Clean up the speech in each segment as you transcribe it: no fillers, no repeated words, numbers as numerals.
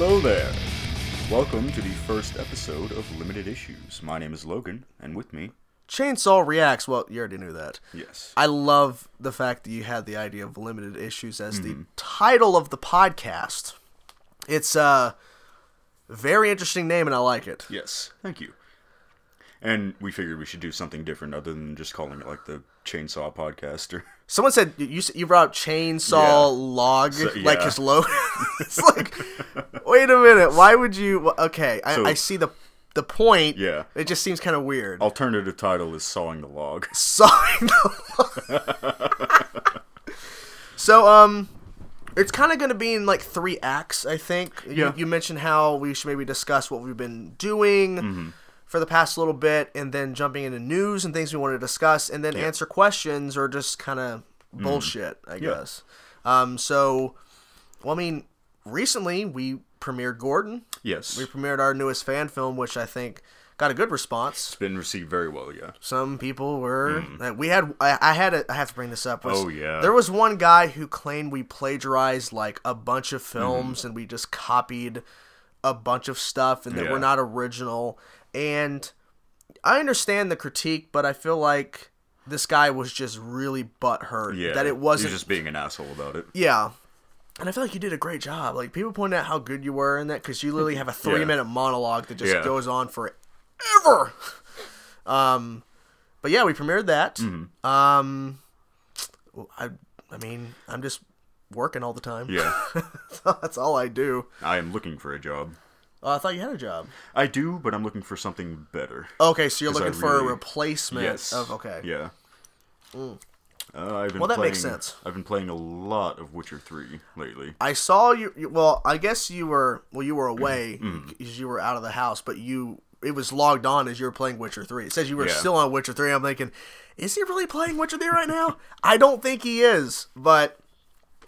Hello there. Welcome to the first episode of Limited Issues. My name is Logan, and with me... Chainsaw Reacts. Well, you already knew that. Yes. I love the fact that you had the idea of Limited Issues as the title of the podcast. It's a very interesting name, and I like it. Yes, thank you. And we figured we should do something different other than just calling it like the Chainsaw Podcast. Someone said, you brought up Chainsaw Log, like his logo. It's like, wait a minute, why would you... Okay, I see the point. Yeah. It just seems kind of weird. Alternative title is Sawing the Log. Sawing the Log. So, it's kind of going to be in like 3 acts, I think. Yeah. You mentioned how we should maybe discuss what we've been doing for the past little bit, and then jumping into news and things we want to discuss, and then answer questions or just kind of bullshit, I guess. So, well, I mean, recently we premiered Gordon. Yes. We premiered our newest fan film, which I think got a good response. It's been received very well, yeah. Some people were... We had... I have to bring this up. Yeah. There was one guy who claimed we plagiarized like a bunch of films and we just copied a bunch of stuff and that we're not original. And I understand the critique, but I feel like this guy was just really butthurt. Yeah. That it wasn't... He was just being an asshole about it. Yeah. And I feel like you did a great job. Like, people pointed out how good you were in that, because you literally have a 3-minute monologue that just goes on forever. But yeah, we premiered that. I mean, I'm just working all the time. Yeah. That's all I do. I am looking for a job. I thought you had a job. I do, but I'm looking for something better. Okay, so you're looking for a replacement of... Okay. Yeah. That makes sense. I've been playing a lot of Witcher 3 lately. I saw you... Well, I guess you were... Well, you were away because you were out of the house, but it was logged on as you were playing Witcher 3. It says you were still on Witcher 3. I'm thinking, is he really playing Witcher 3 right now? I don't think he is, but...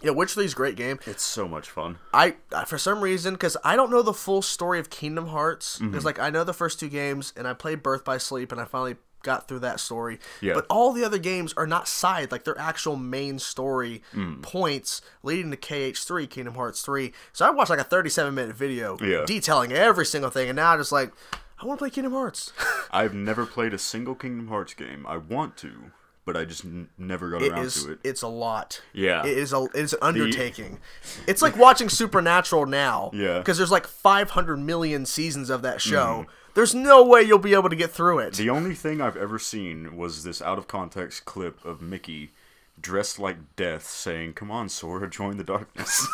Yeah, Witcher 3 is a great game. It's so much fun. I for some reason, because I don't know the full story of Kingdom Hearts. Because, like, I know the first 2 games, and I played Birth by Sleep, and I finally got through that story. Yeah. But all the other games are not side. Like, they're actual main story points leading to KH3, Kingdom Hearts 3. So I watched, like, a 37-minute video detailing every single thing, and now I'm just like, I want to play Kingdom Hearts. I've never played a single Kingdom Hearts game. I want to, but I just never got around to it. It's a lot. Yeah. It's an undertaking. It's like watching Supernatural now. Yeah. Because there's like 500 million seasons of that show. There's no way you'll be able to get through it. The only thing I've ever seen was this out-of-context clip of Mickey dressed like Death saying, "Come on, Sora, join the darkness."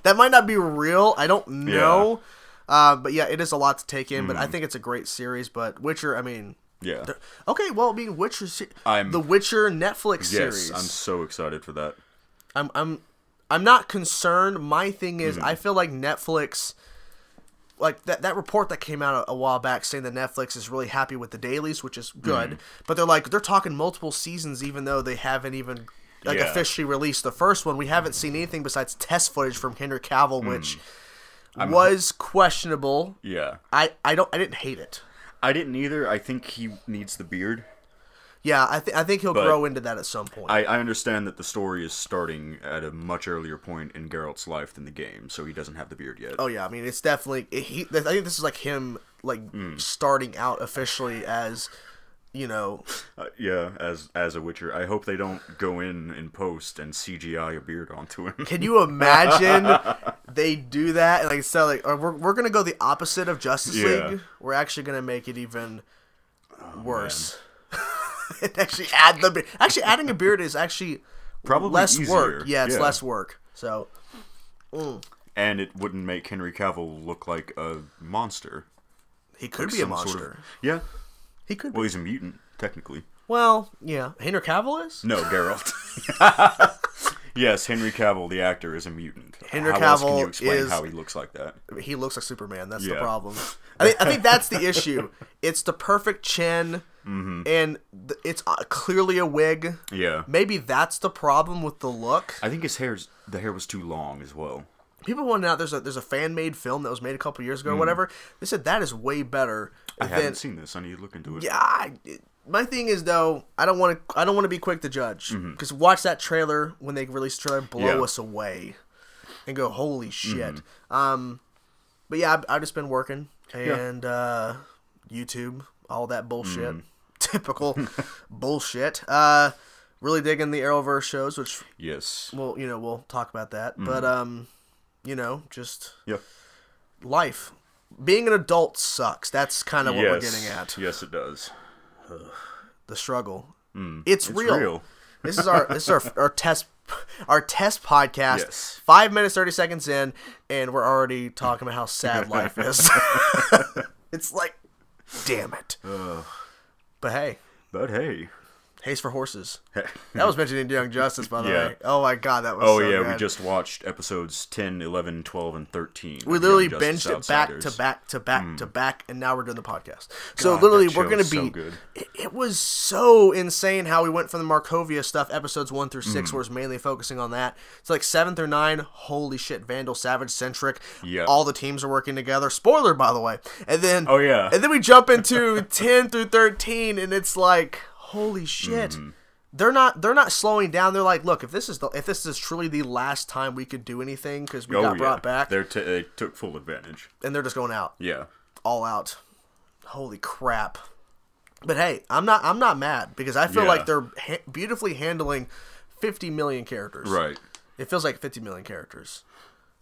That might not be real. I don't know. Yeah. But yeah, it is a lot to take in. But I think it's a great series. But Witcher, I mean... Yeah. Okay, well, I mean, the Witcher Netflix series. Yes, I'm so excited for that. I'm not concerned. My thing is, I feel like Netflix, like that report that came out a while back saying that Netflix is really happy with the dailies, which is good. But they're talking multiple seasons, even though they haven't even officially released the first one. We haven't seen anything besides test footage from Henry Cavill, which was questionable. Yeah. I didn't hate it. I didn't either. I think he needs the beard. Yeah, I think he'll grow into that at some point. I understand that the story is starting at a much earlier point in Geralt's life than the game, so he doesn't have the beard yet. Oh yeah, I mean it's definitely. I think this is like him, starting out officially as, as a Witcher. I hope they don't go in post and CGI a beard onto him. Can you imagine they do that? And we're gonna go the opposite of Justice League. We're actually gonna make it even worse. And actually add the beard. Actually, adding a beard is actually probably less easier. work. Yeah, it's less work. So, and it wouldn't make Henry Cavill look like a monster. He could be a monster. Yeah. He could be. Well, he's a mutant, technically. Well, yeah. Henry Cavill is? No, Geralt. Yes, Henry Cavill, the actor, is a mutant. Henry Cavill else can you explain how he looks like that? He looks like Superman. That's the problem. I think that's the issue. It's the perfect chin, and it's clearly a wig. Yeah. Maybe that's the problem with the look. I think the hair was too long as well. People pointed out there's a fan-made film that was made a couple years ago or whatever. They said that is way better. I haven't seen this. I need to look into it. Yeah, my thing is though, I don't want to be quick to judge because watch that trailer when they release the trailer, blow us away. and go, holy shit. But yeah, I've just been working and YouTube, all that bullshit. Typical bullshit. Really digging the Arrowverse shows, which we'll talk about that. But just life. Being an adult sucks. That's kind of what we're getting at. Yes, it does. The struggle. It's real. This is our test podcast. Yes. 5 minutes 30 seconds in, and we're already talking about how sad life is. It's like, damn it. But hey. Haste for Horses. That was mentioned in Young Justice, by the way. Oh my god, that was so good. We just watched episodes 10, 11, 12, and 13. We literally binged it back to back to back to back, and now we're doing the podcast. So literally, we're going to be... It was so insane how we went from the Markovia stuff, episodes 1 through 6, where it's mainly focusing on that. It's like 7 through 9, holy shit, Vandal Savage-centric. All the teams are working together. Spoiler, by the way. And then... And then we jump into 10 through 13, and it's like... Holy shit! They're not slowing down. They're like, look, if this is truly the last time we could do anything because we got brought back, they took full advantage, and they're just going out. Yeah, all out. Holy crap! But hey, I'm not mad because I feel like they're beautifully handling 50 million characters. Right. It feels like 50 million characters.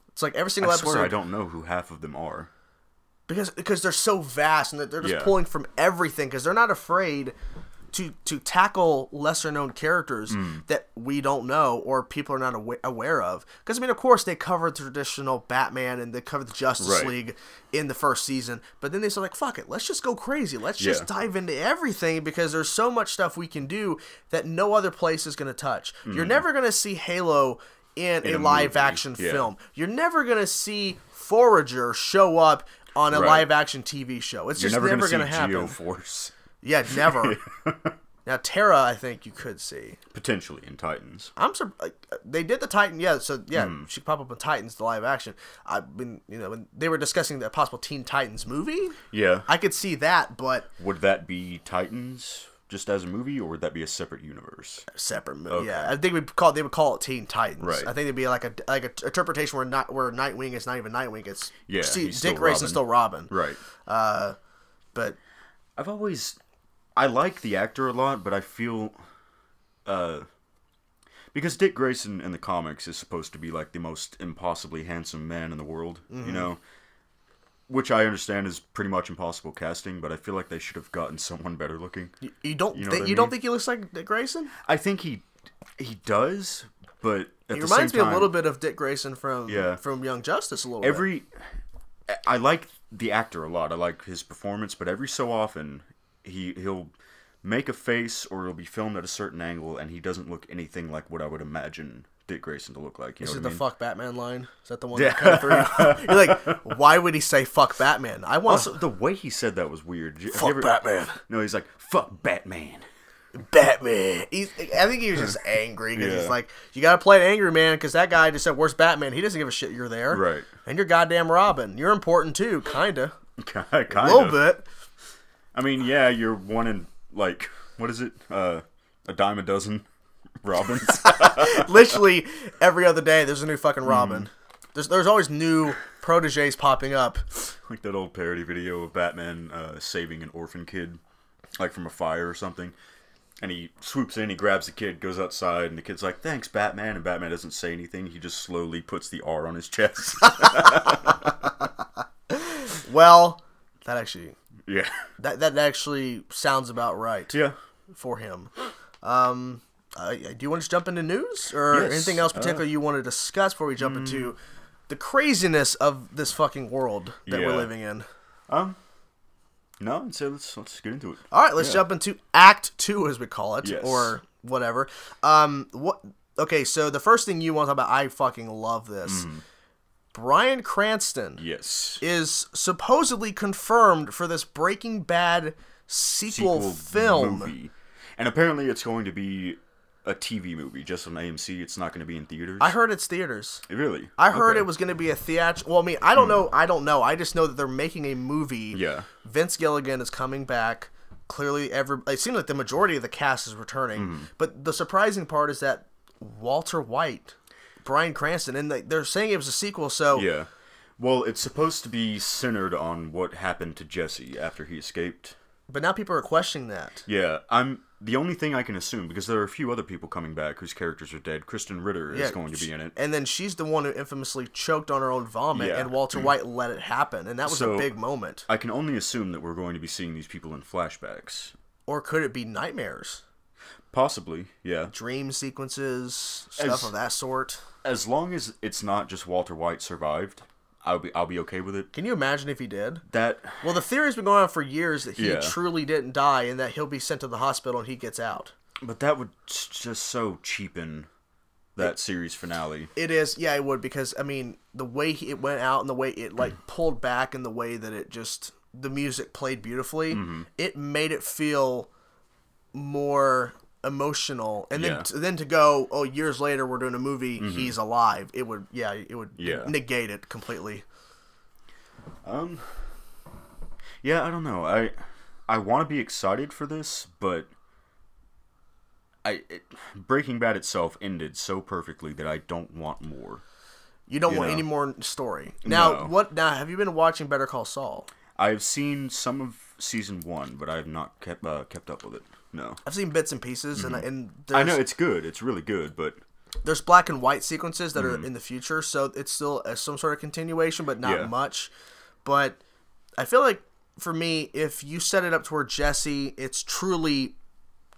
It's like every single episode. I don't know who half of them are. Because they're so vast and they're just pulling from everything because they're not afraid to tackle lesser known characters that we don't know or people are not aware of. Because, I mean, of course, they covered the traditional Batman and they covered the Justice League in the first season. But then they said, like, fuck it, let's just go crazy. Let's just dive into everything because there's so much stuff we can do that no other place is going to touch. You're never going to see Halo in a live-action film. You're never going to see Forager show up on a live-action TV show. It's just never going to happen. Geo-Force. Yeah, never. Now, Terra, I think you could see. Potentially in Titans. They did the Titan, she could pop up in Titans, the live action. When they were discussing the possible Teen Titans movie. Yeah. I could see that, but... Would that be Titans just as a movie, or would that be a separate universe? Separate movie, yeah. I think they would call it Teen Titans. Right. I think it'd be like a interpretation where Nightwing is not even Nightwing. It's Dick Grayson's still Robin. Right. But... I like the actor a lot, but I feel, because Dick Grayson in the comics is supposed to be like the most impossibly handsome man in the world, which I understand is pretty much impossible casting, but I feel like they should have gotten someone better looking. You don't think he looks like Dick Grayson? I think he does, but at the same time, he reminds me a little bit of Dick Grayson from Young Justice a little bit. I like the actor a lot. I like his performance, but every so often he'll make a face or it'll be filmed at a certain angle and he doesn't look anything like what I would imagine Dick Grayson to look like. This is the fuck Batman line? Is that the one that kind of threw you? You're like, why would he say fuck Batman? Also, the way he said that was weird. Fuck Batman. No, he's like, fuck Batman. Batman. I think he was just angry because he's like, you gotta play an angry man because that guy just said, where's Batman? He doesn't give a shit you're there. Right. And you're goddamn Robin. You're important too, kinda. Kinda. A little bit. I mean, yeah, you're one in, like, what is it? A dime a dozen Robins. Literally every other day there's a new fucking Robin. There's always new proteges popping up. Like that old parody video of Batman saving an orphan kid, like from a fire or something. And he swoops in, he grabs the kid, goes outside, and the kid's like, thanks, Batman. And Batman doesn't say anything. He just slowly puts the R on his chest. Well, that actually... Yeah. That actually sounds about right. Yeah. For him. Do you want to jump into news? Or anything else particular you want to discuss before we jump into the craziness of this fucking world that we're living in? No, so let's get into it. Alright, let's jump into Act 2, as we call it. Yes. Or whatever. Okay, so the first thing you want to talk about, I fucking love this. Bryan Cranston is supposedly confirmed for this Breaking Bad sequel film. Movie. And apparently it's going to be a TV movie, just on AMC. It's not going to be in theaters. I heard it's theaters. Really? I heard it was going to be a theatrical... Well, I mean, I don't know. I just know that they're making a movie. Yeah. Vince Gilligan is coming back. Clearly, it seems like the majority of the cast is returning. But the surprising part is that Walter White Bryan Cranston, and they're saying it was a sequel. So Yeah. Well, it's supposed to be centered on what happened to Jesse after he escaped. but now people are questioning that. Yeah, the only thing I can assume, because there are a few other people coming back whose characters are dead. Kristen Ritter is going to be in it. And then she's the one who infamously choked on her own vomit, Yeah. and Walter White let it happen, and that was a big moment. I can only assume that we're going to be seeing these people in flashbacks. Or could it be nightmares? Possibly, yeah. Dream sequences, stuff of that sort. As long as it's not just Walter White survived, I'll be okay with it. Can you imagine if he did? Well, the theory's been going on for years that he truly didn't die and that he'll be sent to the hospital and he gets out. But that would just so cheapen that series finale. It is, yeah, it would, because, I mean, the way it went out and the way it, pulled back and the way that it just, the music played beautifully, it made it feel more emotional, and then to go, oh, years later we're doing a movie, he's alive, it would negate it completely. Yeah, I don't know. I want to be excited for this, but Breaking Bad itself ended so perfectly that I don't want more. You don't want any more story. Now, have you been watching Better Call Saul? I've seen some of season 1, but I have not kept up with it. No, I've seen bits and pieces, and I know it's good. It's really good, but there's black and white sequences that are in the future, so it's still some sort of continuation, but not much. But I feel like for me, if you set it up to where Jesse, it's truly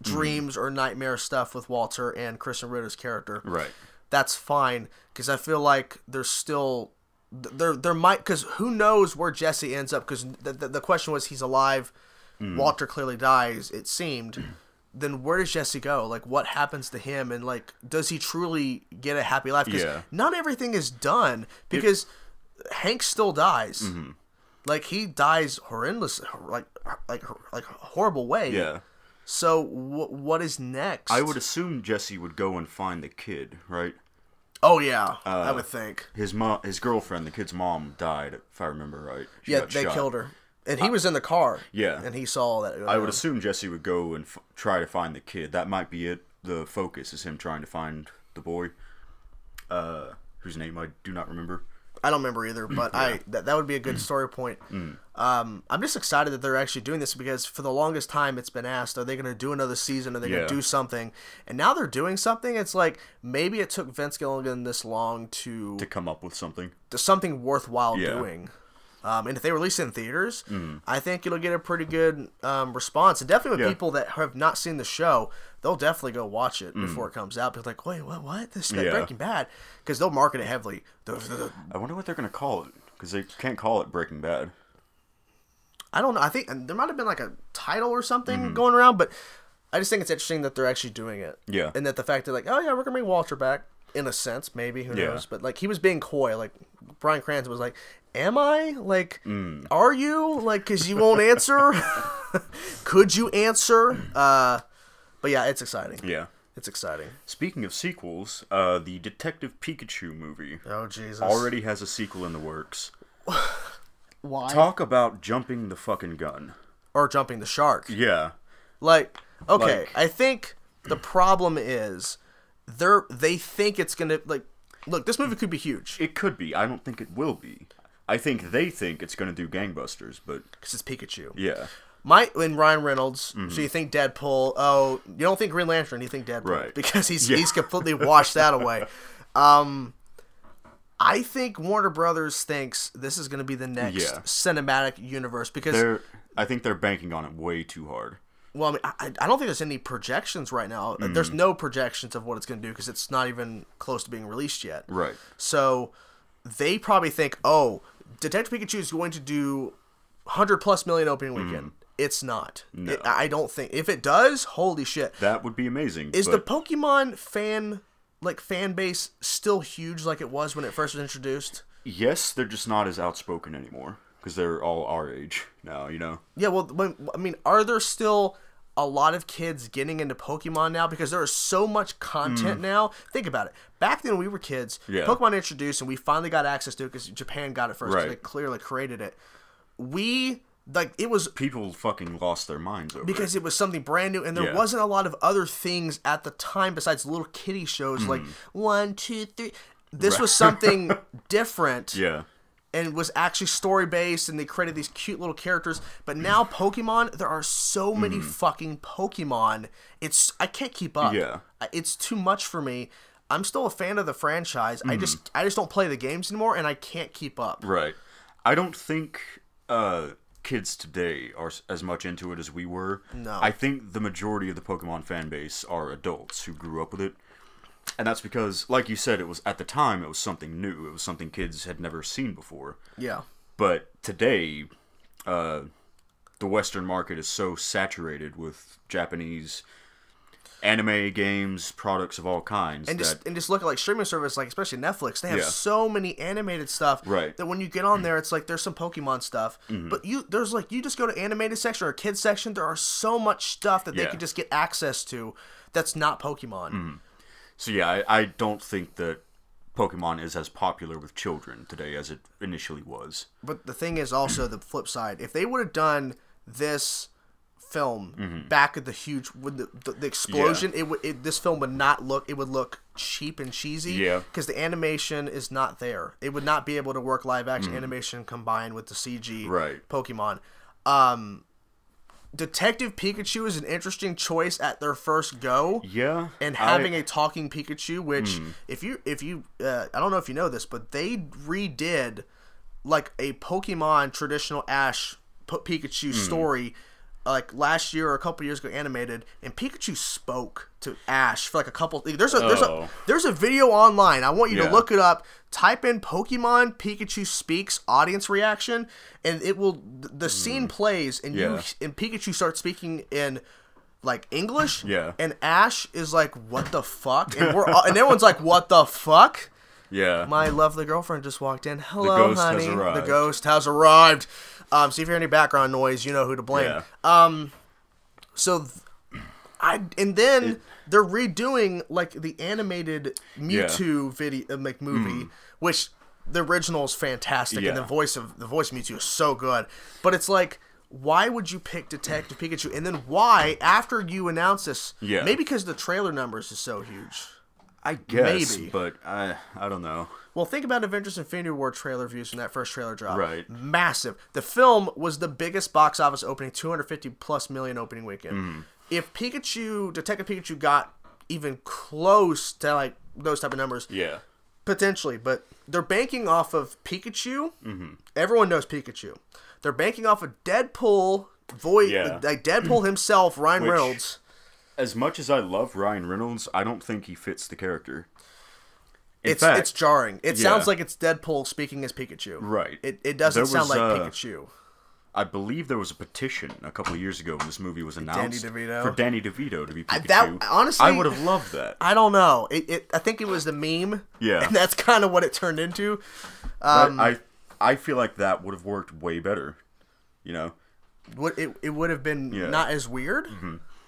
dreams or nightmare stuff with Walter and Kristen Ritter's character, right? That's fine, because I feel like there's still there might, because who knows where Jesse ends up, because the question was, he's alive. Walter clearly dies, it seemed. Then where does Jesse go? Like, what happens to him? And, like, does he truly get a happy life? Because not everything is done. Because Hank still dies. Like, he dies horrendous, like horrible way. Yeah. So what is next? I would assume Jesse would go and find the kid, right? Oh yeah, I would think his girlfriend, the kid's mom, died. If I remember right. They killed her. And he was in the car. Yeah. And he saw that. I would assume Jesse would go and try to find the kid. That might be it. The focus is him trying to find the boy, whose name I do not remember. I don't remember either, but that would be a good story point. I'm just excited that they're actually doing this, because for the longest time it's been asked, are they going to do another season? Are they going to do something? And now they're doing something. It's like, maybe it took Vince Gilligan this long to come up with something. Something worthwhile doing. And if they release it in theaters, I think it'll get a pretty good response. And definitely with people that have not seen the show, they'll definitely go watch it before it comes out. Because like, wait, what? This is Breaking Bad. Because they'll market it heavily. I wonder what they're going to call it. Because they can't call it Breaking Bad. I don't know. I think there might have been like a title or something going around. But I just think it's interesting that they're actually doing it. Yeah. And that the fact that like, oh yeah, we're going to bring Walter back. In a sense, maybe, who knows? But like, he was being coy. Like, Bryan Cranston was like, am I? Like, are you? Like, because you won't answer? Could you answer? But yeah, it's exciting. Yeah. It's exciting. Speaking of sequels, the Detective Pikachu movie Jesus. Already has a sequel in the works. Why? Talk about jumping the fucking gun. Or jumping the shark. Yeah. Like, okay, I think the problem is they think it's gonna, like, look, this movie could be huge. It could be. I don't think it will be. I think they think it's gonna do gangbusters, but because it's Pikachu. Yeah. And Ryan Reynolds. So you think Deadpool? Oh, you don't think Green Lantern? You think Deadpool? Right. Because he's completely washed that away. I think Warner Brothers thinks this is going to be the next cinematic universe, because I think they're banking on it way too hard. Well, I mean, I don't think there's any projections right now. There's no projections of what it's going to do, because it's not even close to being released yet. Right. So they probably think, oh, Detective Pikachu is going to do 100+ million opening weekend. It's not. No. I don't think. If it does, holy shit. That would be amazing. Is the Pokemon fan base still huge like it was when it first was introduced? Yes, they're just not as outspoken anymore, because they're all our age now, you know? Yeah, well, I mean, are there still a lot of kids getting into Pokemon now? Because there is so much content now. Think about it. Back then when we were kids, Pokemon introduced, and we finally got access to it because Japan got it first, because they clearly created it. It was... People fucking lost their minds over it. Because it was something brand new, and there wasn't a lot of other things at the time besides little kiddie shows like 1, 2, 3... this was something different. Yeah. And was actually story based, and they created these cute little characters. But now Pokemon, there are so many fucking Pokemon. I can't keep up. Yeah. It's too much for me. I'm still a fan of the franchise. I just don't play the games anymore, and I can't keep up. Right. I don't think kids today are as much into it as we were. No. I think the majority of the Pokemon fan base are adults who grew up with it. And that's because, like you said, it was at the time it was something new. It was something kids had never seen before. Yeah. But today, the Western market is so saturated with Japanese anime, games, products of all kinds. And just look at like streaming service, like especially Netflix. They have Yeah. so many animated stuff Right. that when you get on there, it's like there's some Pokemon stuff. But you just go to animated section or kids section. There are so much stuff that they Yeah. can just get access to that's not Pokemon. So yeah, I don't think that Pokemon is as popular with children today as it initially was. But the thing is also the flip side. If they would have done this film back at the huge with the explosion, this film would not look. It would look cheap and cheesy. Yeah. Because the animation is not there. It would not be able to work live action animation combined with the CG Right. Pokemon. Detective Pikachu is an interesting choice at their first go. Yeah. And having a talking Pikachu, which if you I don't know if you know this, but they redid like a Pokemon traditional Ash Pikachu story like last year or a couple years ago animated, and Pikachu spoke to Ash for like a couple. There's a video online. I want you to look it up. Type in Pokemon Pikachu speaks audience reaction, and it will the scene plays, and and Pikachu starts speaking in like English. Yeah. And Ash is like, "What the fuck?" And and everyone's like, "What the fuck?" Yeah. My lovely girlfriend just walked in. Hello, ghost has honey. arrived. The ghost has arrived. So if you hear any background noise, you know who to blame. Yeah. They're redoing like the animated Mewtwo video like movie, which the original is fantastic, and the voice of Mewtwo is so good. But it's like, why would you pick Detective Pikachu? And then why, after you announce this, maybe because the trailer numbers is so huge. I guess, Maybe. but I don't know. Well, think about Avengers Infinity War trailer views from that first trailer drop. Right. Massive. The film was the biggest box office opening, 250+ million opening weekend. If Detective Pikachu got even close to like those type of numbers, potentially, but they're banking off of Pikachu. Everyone knows Pikachu. They're banking off of Deadpool like Deadpool himself, Ryan Reynolds. As much as I love Ryan Reynolds, I don't think he fits the character. It's jarring. It sounds like it's Deadpool speaking as Pikachu. Right. It doesn't sound like Pikachu. I believe there was a petition a couple of years ago when this movie was announced for Danny DeVito to be Pikachu. Honestly, I would have loved that. I don't know. I think it was the meme. Yeah. And that's kind of what it turned into. I feel like that would have worked way better. You know? It would have been not as weird.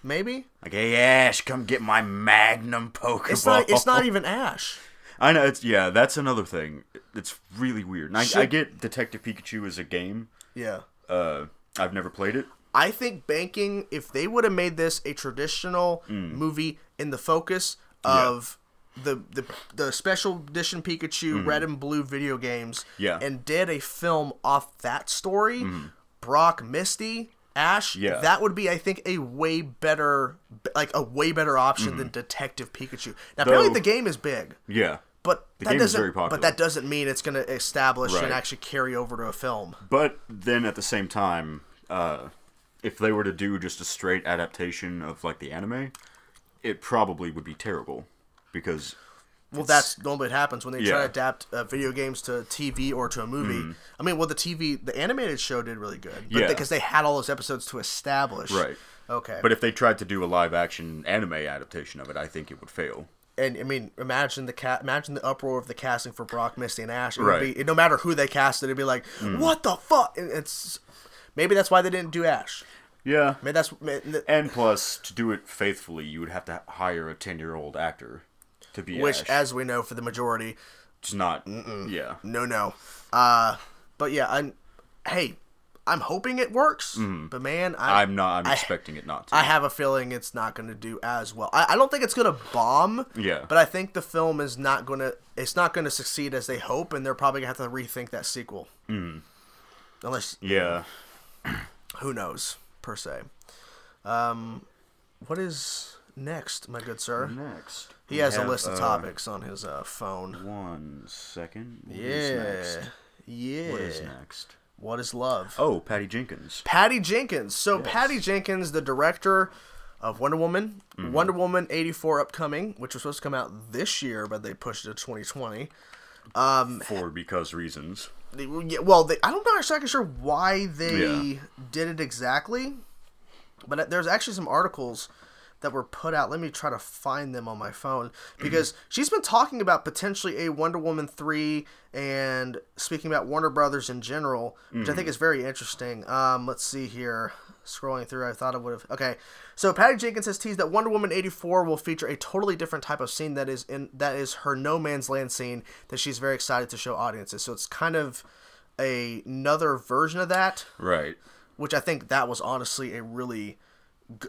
Maybe. Like, hey Ash, come get my Magnum Pokeball. It's not even Ash. I know. That's another thing. It's really weird. And I get Detective Pikachu as a game. Yeah. I've never played it. I think banking, if they would have made this a traditional movie in the focus of the special edition Pikachu red and blue video games, and did a film off that story, Brock, Misty, Ash, that would be, I think, a way better option than Detective Pikachu. Now, apparently the game is big. Yeah. But the game is very popular. But that doesn't mean it's going to establish and actually carry over to a film. But then at the same time, if they were to do just a straight adaptation of like the anime, it probably would be terrible because. Well, that's normally what happens when they try to adapt video games to TV or to a movie. I mean, the animated show did really good, because they had all those episodes to establish. Right. Okay. But if they tried to do a live action anime adaptation of it, I think it would fail. And I mean, imagine the uproar of the casting for Brock, Misty, and Ash. It would be, no matter who they casted, it'd be like, what the fuck? And maybe that's why they didn't do Ash. Yeah. Maybe and plus, to do it faithfully, you would have to hire a 10-year-old actor to be Which, Ash. as we know, for the majority, it's not. Yeah. No. But yeah, I'm hoping it works, but man, I'm expecting it not to. I have a feeling it's not going to do as well. I don't think it's going to bomb. Yeah. But I think the film is not going to. It's not going to succeed as they hope, and they're probably going to have to rethink that sequel. Unless. Yeah. Who knows, per se. What is next, my good sir? Next. He has a list of topics on his phone. 1 second. What Yeah. is next? Yeah. What is next? What is love? Oh, Patty Jenkins. Patty Jenkins. So Yes. Patty Jenkins, the director of Wonder Woman, Wonder Woman 84 upcoming, which was supposed to come out this year, but they pushed it to 2020. For because reasons. Well, I'm not exactly sure why they did it exactly, but there's actually some articles that were put out. Let me try to find them on my phone, because she's been talking about potentially a Wonder Woman 3 and speaking about Warner Brothers in general, which I think is very interesting. Let's see here. Scrolling through, I thought I would have... Okay, so Patty Jenkins has teased that Wonder Woman 84 will feature a totally different type of scene that is her No Man's Land scene that she's very excited to show audiences. So it's kind of another version of that. Right. Which I think that was honestly a really...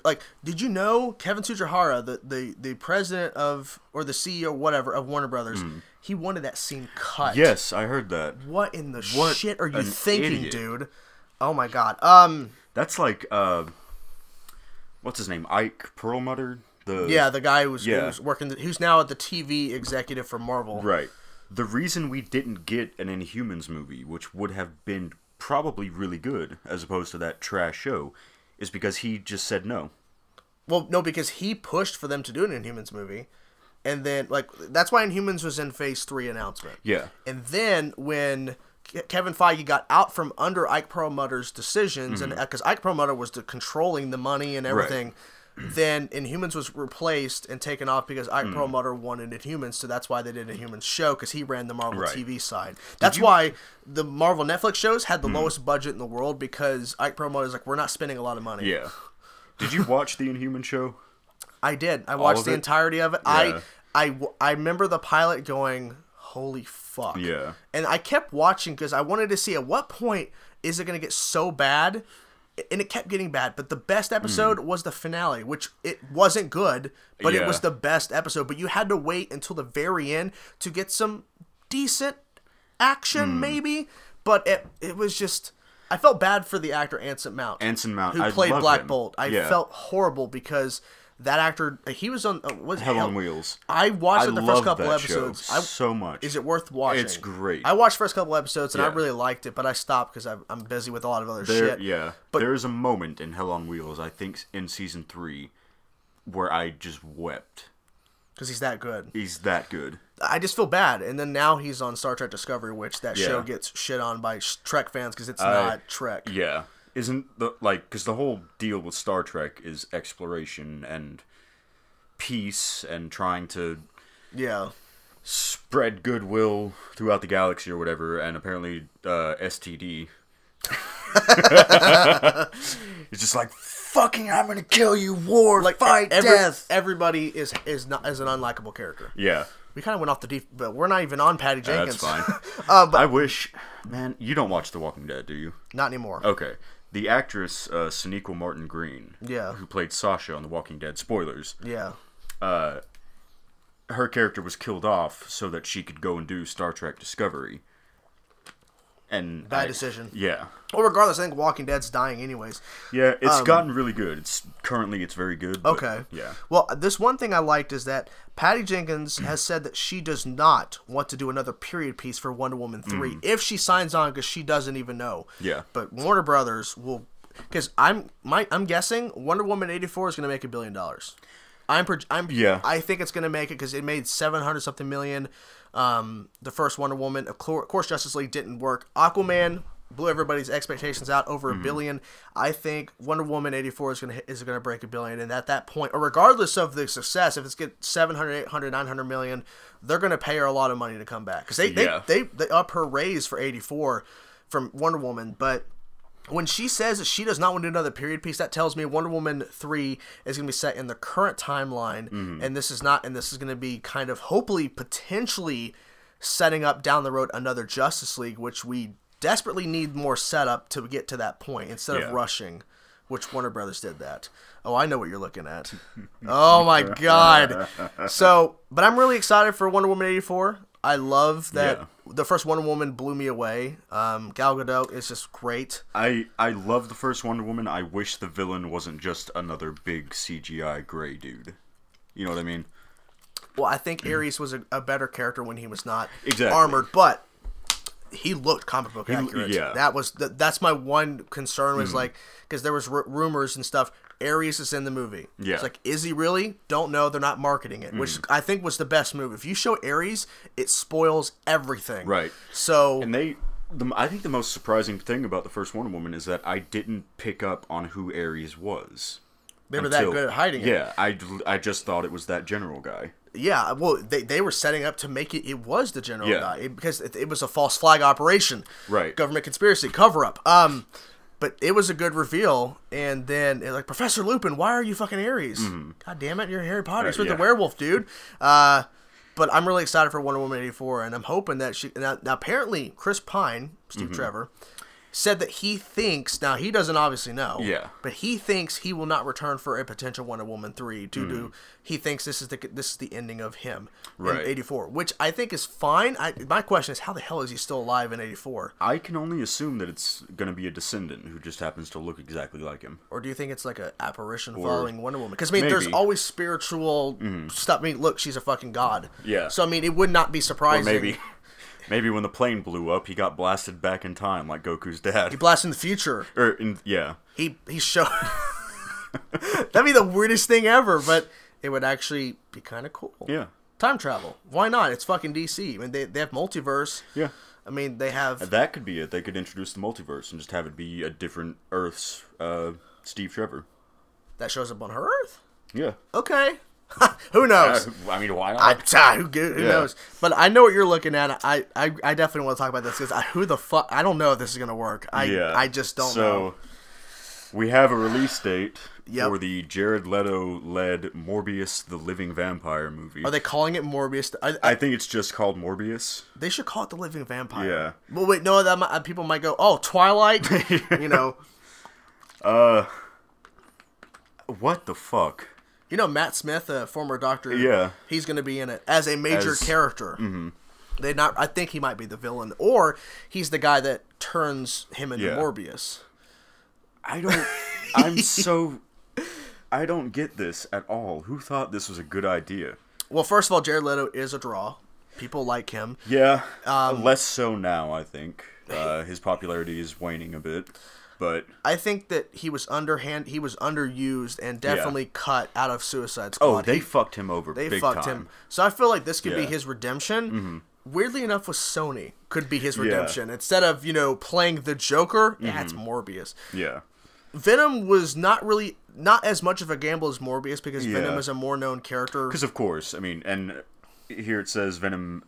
Like, did you know Kevin Tsujihara, the president of, or the CEO, whatever, of Warner Brothers, he wanted that scene cut. Yes, I heard that. What in the shit are you thinking, idiot. dude? Oh my god. That's like, what's his name? Ike Perlmutter? The guy who's working, who's now the TV executive for Marvel. Right. The reason we didn't get an Inhumans movie, which would have been probably really good, as opposed to that trash show, is because he just said no. Well, no, because he pushed for them to do an Inhumans movie. And then, like, that's why Inhumans was in Phase 3 announcement. Yeah. And then when Kevin Feige got out from under Ike Perlmutter's decisions, and because Ike Perlmutter was controlling the money and everything, then Inhumans was replaced and taken off because Ike Perlmutter wanted Inhumans, so that's why they did Inhumans show, because he ran the Marvel TV side. That's why the Marvel Netflix shows had the lowest budget in the world, because Ike Perlmutter's like, we're not spending a lot of money. Yeah. Did you watch the Inhuman show? I did. I watched the entirety of it. Yeah. I remember the pilot going, holy fuck. Yeah. And I kept watching because I wanted to see at what point is it going to get so bad. And it kept getting bad. But the best episode was the finale, which it wasn't good, but it was the best episode. But you had to wait until the very end to get some decent action, maybe. But it was just... I felt bad for the actor Anson Mount. Who played Black Bolt. I felt horrible because... That actor, he was on Hell on Wheels. I watched the first couple episodes. So much. Is it worth watching? It's great. I watched the first couple episodes and I really liked it, but I stopped because I'm busy with a lot of other shit. Yeah, but there's a moment in Hell on Wheels, I think in season 3, where I just wept. Because he's that good. He's that good. I just feel bad, and then now he's on Star Trek Discovery, which that show gets shit on by Trek fans because it's not Trek. Yeah. Isn't because the whole deal with Star Trek is exploration and peace and trying to spread goodwill throughout the galaxy or whatever, and apparently STD it's just like, fucking I'm gonna kill you, war, like fight, death. Everybody is an unlikable character. Yeah. We kind of went off the deep, but we're not even on Patty Jenkins. That's fine. I wish, man, you don't watch The Walking Dead, do you? Not anymore. Okay. The actress, Sonequa Martin Green, who played Sasha on The Walking Dead, spoilers. Yeah. Her character was killed off so that she could go and do Star Trek Discovery. And bad decision. Yeah. Well, regardless, I think Walking Dead's dying anyways. Yeah, it's gotten really good. It's very good. But, okay. Yeah. Well, this one thing I liked is that Patty Jenkins has said that she does not want to do another period piece for Wonder Woman 3 if she signs on, because she doesn't even know. Yeah. But Warner Brothers will, because I'm guessing Wonder Woman 84 is going to make $1 billion. I think it's going to make it because it made 700 something million. The first Wonder Woman, of course, Justice League didn't work. Aquaman blew everybody's expectations out over $1 billion. I think Wonder Woman 84 is gonna break $1 billion, and at that point, or regardless of the success, if it's get 700, 800, 900 million, they're gonna pay her a lot of money to come back because they up her raise for 84 from Wonder Woman, but. When she says that she does not want to do another period piece, that tells me Wonder Woman 3 is going to be set in the current timeline, and this is going to be kind of hopefully potentially setting up down the road another Justice League, which we desperately need more setup to get to that point instead of Yeah. rushing, which Warner Brothers did that. Oh, I know what you're looking at. Oh my god. So, but I'm really excited for Wonder Woman 84. I love that the first Wonder Woman blew me away. Gal Gadot is just great. I love the first Wonder Woman. I wish the villain wasn't just another big CGI gray dude. You know what I mean? Well, I think Ares was a better character when he was not Exactly. armored, but he looked comic book accurate. yeah. That's my one concern was like, because there was rumors and stuff. Ares is in the movie. Yeah. It's like, is he really? Don't know. They're not marketing it, which I think was the best move. If you show Ares, it spoils everything. Right. So, And I think the most surprising thing about the first Wonder Woman is that I didn't pick up on who Ares was. they were that good at hiding it. Yeah, I just thought it was that general guy. Yeah, well, they were setting up to make it was the general Yeah. guy because it was a false flag operation. Right. Government conspiracy, cover up. But it was a good reveal, and then like, Professor Lupin, why are you fucking Ares? God damn it, you're Harry Potter. You're the werewolf, dude. But I'm really excited for Wonder Woman 84, and I'm hoping that she. Now apparently, Chris Pine, Steve Trevor, said that he thinks. Now he doesn't obviously know. Yeah. But he thinks he will not return for a potential Wonder Woman 3 due to he thinks this is the ending of him in 84, which I think is fine. My question is, how the hell is he still alive in 84? I can only assume that it's going to be a descendant who just happens to look exactly like him. Or do you think it's like an apparition following Wonder Woman? Because, I mean, there's maybe. always spiritual stuff. I mean, look, she's a fucking god. Yeah. So, I mean, it would not be Or surprising. maybe when the plane blew up, he got blasted back in time like Goku's dad. He blasts in the future. Yeah. He showed... That'd be the weirdest thing ever, but it would actually be kind of cool. Yeah. Time travel. Why not? It's fucking DC. I mean, they have multiverse. Yeah. I mean, they have... That could be it. They could introduce the multiverse and just have it be a different Earth's Steve Trevor. That shows up on her Earth? Yeah. Okay. Who knows? I mean, why not? Who knows? But I know what you're looking at. I definitely want to talk about this because who the fuck? I don't know if this is gonna work. I just don't know. So we have a release date Yep. for the Jared Leto-led Morbius the Living Vampire movie. Are they calling it Morbius? I think it's just called Morbius. They should call it the Living Vampire. Yeah. Well, wait, no. People might go, "Oh, Twilight." You know. What the fuck? You know, Matt Smith, a former doctor. Yeah. He's going to be in it as a major character. I think he might be the villain, or he's the guy that turns him into Morbius. I don't get this at all. Who thought this was a good idea? Well, first of all, Jared Leto is a draw. People like him. Yeah, less so now, I think. His popularity is waning a bit, but I think that he was underused, and definitely cut out of Suicide Squad. Oh, they fucked him over. They big fucked time. him. So I feel like this could be his redemption. Weirdly enough, with Sony, could be his redemption. Instead of, playing the Joker, that's Morbius. Yeah. Venom was not as much of a gamble as Morbius because Venom is a more known character. Because of course, I mean, and here it says Venom.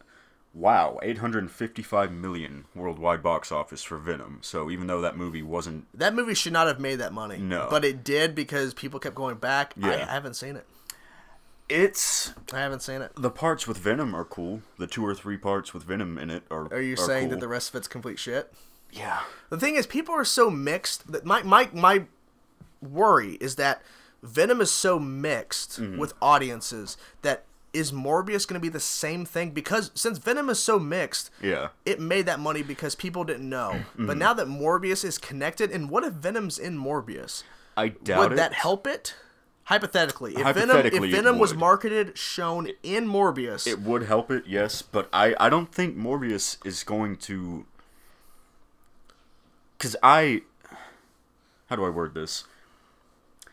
Wow, 855 million worldwide box office for Venom. So even though that movie wasn't... That movie should not have made that money. No. But it did because people kept going back. Yeah. I haven't seen it. I haven't seen it. The parts with Venom are cool. The 2 or 3 parts with Venom in it are Are you saying cool. that the rest of it's complete shit? Yeah. The thing is, people are so mixed that my worry is that Venom is so mixed with audiences that is Morbius going to be the same thing? Because since Venom is so mixed, it made that money because people didn't know. But now that Morbius is connected, and what if Venom's in Morbius? I doubt it. Would that help it? Hypothetically, if Hypothetically, Venom was would. marketed, shown in Morbius, It would help it, yes, but I don't think Morbius is going to... Because how do I word this?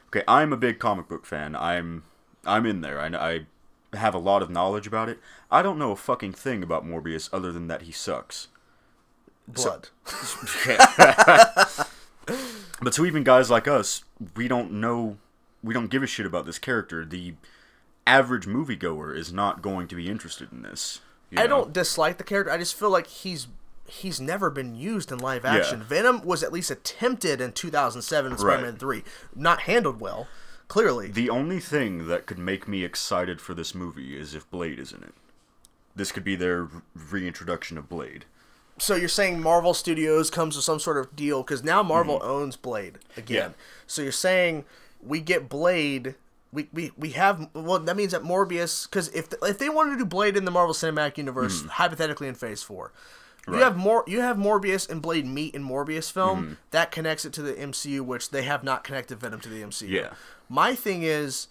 Okay, I'm a big comic book fan. I'm in there. I have a lot of knowledge about it. I don't know a fucking thing about Morbius other than that he sucks. blood. But to even guys like us, we don't give a shit about this character. The average moviegoer is not going to be interested in this. I don't dislike the character. I just feel like he's never been used in live action. Venom was at least attempted in 2007 in Spider-Man 3. Not handled well, clearly. The only thing that could make me excited for this movie is if Blade is in it. This could be their reintroduction of Blade. So you're saying Marvel Studios comes with some sort of deal because now Marvel owns Blade again. Yeah. So you're saying we get Blade. We have, well, that means that Morbius, because if they wanted to do Blade in the Marvel Cinematic Universe, hypothetically in Phase 4, you have Morbius and Blade meet in Morbius film, that connects it to the MCU, which they have not connected Venom to the MCU. Yeah. My thing is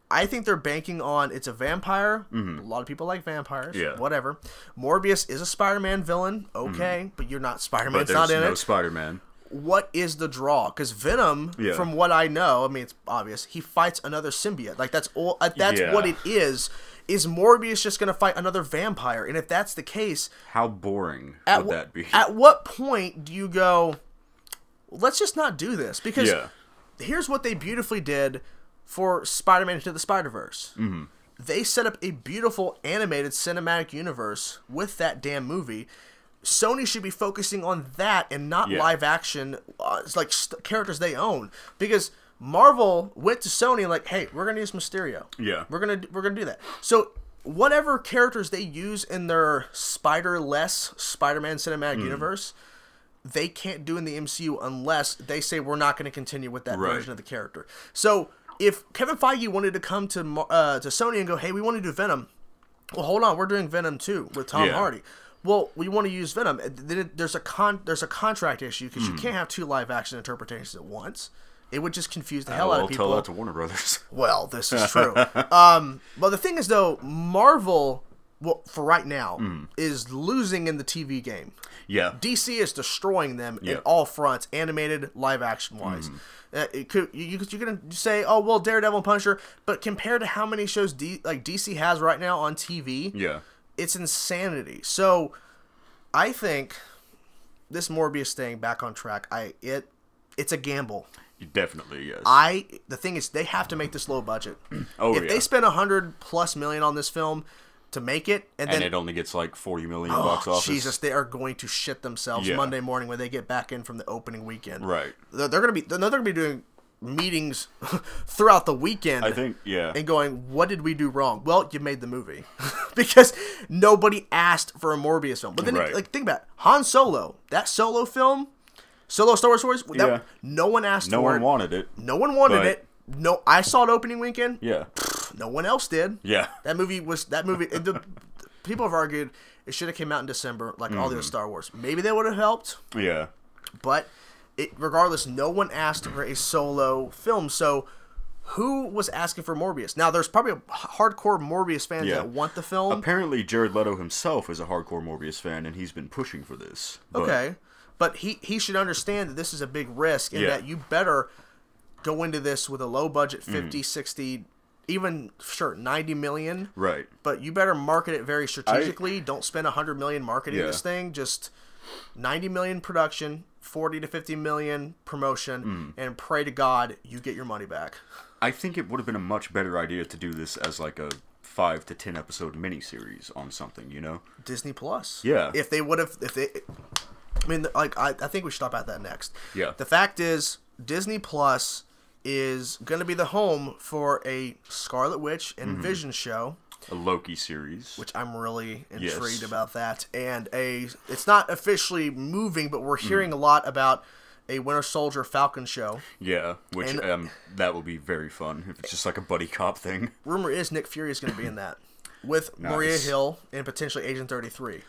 I think they're banking on, it's a vampire. A lot of people like vampires. Yeah. Whatever. Morbius is a Spider-Man villain. Okay, but you're not Spider-Man. But It's not in there's no it. Spider-Man. What is the draw? Because Venom, from what I know, I mean, it's obvious, he fights another symbiote. Like, that's all. That's what it is. Is Morbius just going to fight another vampire? And if that's the case, how boring would that be? At what point do you go, let's just not do this? Because here's what they beautifully did for Spider-Man Into the Spider-Verse. They set up a beautiful animated cinematic universe with that damn movie. Sony should be focusing on that and not live action, like characters they own, because Marvel went to Sony and like, hey, we're gonna use Mysterio. Yeah, we're gonna do that. So whatever characters they use in their Spider-less Spider-Man cinematic universe, they can't do in the MCU unless they say we're not going to continue with that version of the character. So if Kevin Feige wanted to come to Sony and go, hey, we want to do Venom, well, hold on, we're doing Venom 2 with Tom Hardy. Well, we want to use Venom. There's a contract issue because you can't have two live action interpretations at once. It would just confuse the hell out of people. Tell that to Warner Brothers. Well, this is true. But the thing is, though, Marvel, well, for right now, is losing in the TV game. Yeah. DC is destroying them in all fronts, animated, live action wise. You're gonna say, oh well, Daredevil and Punisher, but compared to how many shows DC has right now on TV, it's insanity. So I think this Morbius thing, back on track, it's a gamble. Definitely, yes. The thing is, they have to make this low budget. If they spend $100+ million on this film to make it, and then it only gets like $40 million box office. Jesus, they are going to shit themselves Monday morning when they get back in from the opening weekend. Right. They're gonna be doing meetings throughout the weekend. I think, and going, what did we do wrong? Well, you made the movie because nobody asked for a Morbius film. But then, think about it. Han Solo, that Solo film. Solo Star Wars Stories, no one asked for it. No one wanted it. No one wanted it. No, I saw it opening weekend. Yeah. No one else did. Yeah. That movie. People have argued it should have came out in December, like all the other Star Wars. Maybe that would have helped. Yeah. But regardless, no one asked for a Solo film. So who was asking for Morbius? Now, there's probably hardcore Morbius fans that want the film. Apparently, Jared Leto himself is a hardcore Morbius fan, and he's been pushing for this. Okay. But he should understand that this is a big risk and that you better go into this with a low budget, 50, 60, even, 90 million. Right. But you better market it very strategically. Don't spend 100 million marketing this thing. Just 90 million production, 40 to 50 million promotion, and pray to God you get your money back. I think it would have been a much better idea to do this as like a 5 to 10 episode miniseries on something, you know? Disney Plus. Yeah. If I mean, like, I think we should talk about that next. Yeah. The fact is, Disney Plus is going to be the home for a Scarlet Witch and Vision show. A Loki series. Which I'm really intrigued about that. And it's not officially moving, but we're hearing a lot about a Winter Soldier Falcon show. Yeah, which that will be very fun if it's just like a buddy cop thing. Rumor is Nick Fury is going to be in that. With Maria Hill and potentially Agent 33.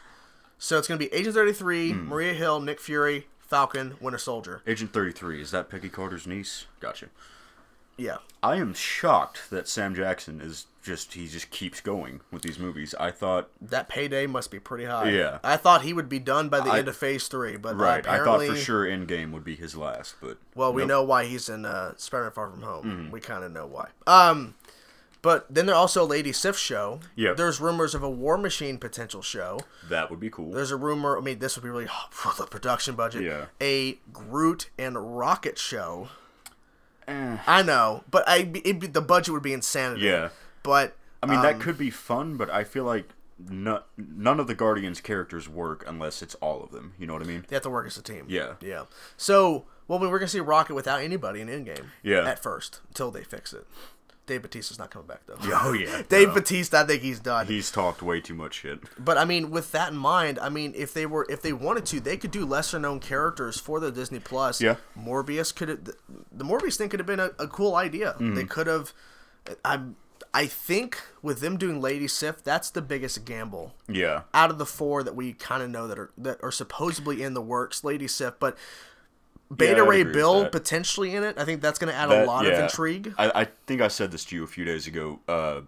So it's going to be Agent 33, Maria Hill, Nick Fury, Falcon, Winter Soldier. Agent 33, is that Peggy Carter's niece? Gotcha. Yeah. I am shocked that Sam Jackson he just keeps going with these movies. I thought that payday must be pretty high. Yeah. I thought he would be done by the end of Phase 3, but apparently, I thought for sure Endgame would be his last, but we know why he's in Spider-Man Far From Home. We kind of know why. But then there's also a Lady Sif show. Yeah. There's rumors of a War Machine potential show. That would be cool. There's a rumor, I mean, this would be really for the production budget. Yeah. A Groot and Rocket show. I know, but the budget would be insanity. Yeah. But I mean, that could be fun, but I feel like none of the Guardians characters work unless it's all of them. You know what I mean? They have to work as a team. Yeah. Yeah. So, we're going to see Rocket without anybody in Endgame. Yeah. At first, until they fix it. Dave Bautista's not coming back though. Oh yeah, Dave Bautista, I think he's done. He's talked way too much shit. But I mean, with that in mind, I mean, if they wanted to, they could do lesser known characters for the Disney Plus. Yeah. Morbius the Morbius thing could have been a cool idea. They could have. I think with them doing Lady Sif, that's the biggest gamble. Yeah. Out of the 4 that we kind of know that are supposedly in the works, Lady Sif, but Beta Ray Bill potentially in it. I think that's going to add a lot of intrigue. I think I said this to you a few days ago.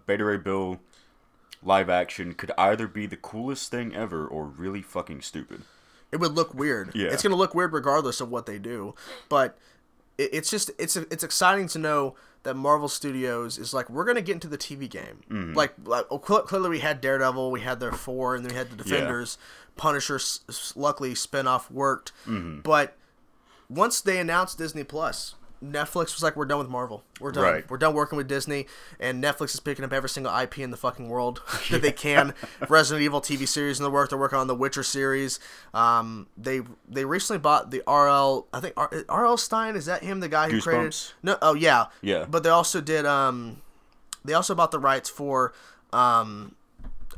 Beta Ray Bill live action could either be the coolest thing ever or really fucking stupid. It would look weird. Yeah. It's going to look weird regardless of what they do. But it's exciting to know that Marvel Studios is like, we're going to get into the TV game. Mm-hmm. Like clearly we had Daredevil, we had their 4, and then we had the Defenders. Yeah. Punisher, luckily, spinoff worked. Mm-hmm. But once they announced Disney Plus, Netflix was like, we're done with Marvel. We're done. Right. We're done working with Disney, and Netflix is picking up every single IP in the fucking world that they can. Resident Evil TV series in the work. They're working on the Witcher series. They recently bought the R.L. I think R.L. Stein, is that him, the guy who created? No. Oh yeah. Yeah. But they also did. They also bought the rights for.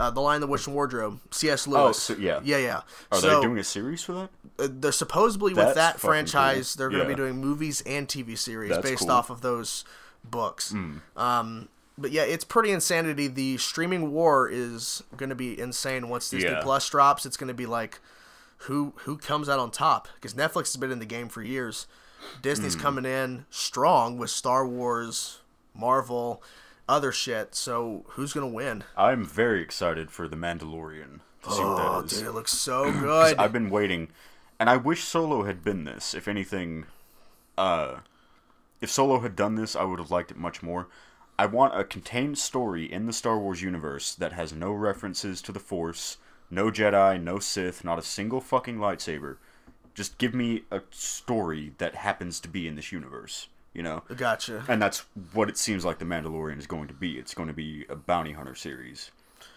The Lion, the Witch, and Wardrobe, C.S. Lewis. Oh, so, yeah. Yeah. Are they doing a series for that? They're supposedly, with that franchise, cool. They're going to be doing movies and TV series based off of those books. But yeah, it's pretty insanity. The streaming war is going to be insane once Disney Plus drops. It's going to be like, who comes out on top? Because Netflix has been in the game for years. Disney's coming in strong with Star Wars, Marvel, other shit, so who's gonna win? I'm very excited for The Mandalorian to see what that is. Dude, it looks so good. I've been waiting, and I wish Solo had been this. If anything, if Solo had done this, I would have liked it much more. I want a contained story in the Star Wars universe that has no references to the Force, no Jedi, no Sith, not a single fucking lightsaber. Just give me a story that happens to be in this universe. You know? Gotcha. And that's what it seems like The Mandalorian is going to be. It's going to be a bounty hunter series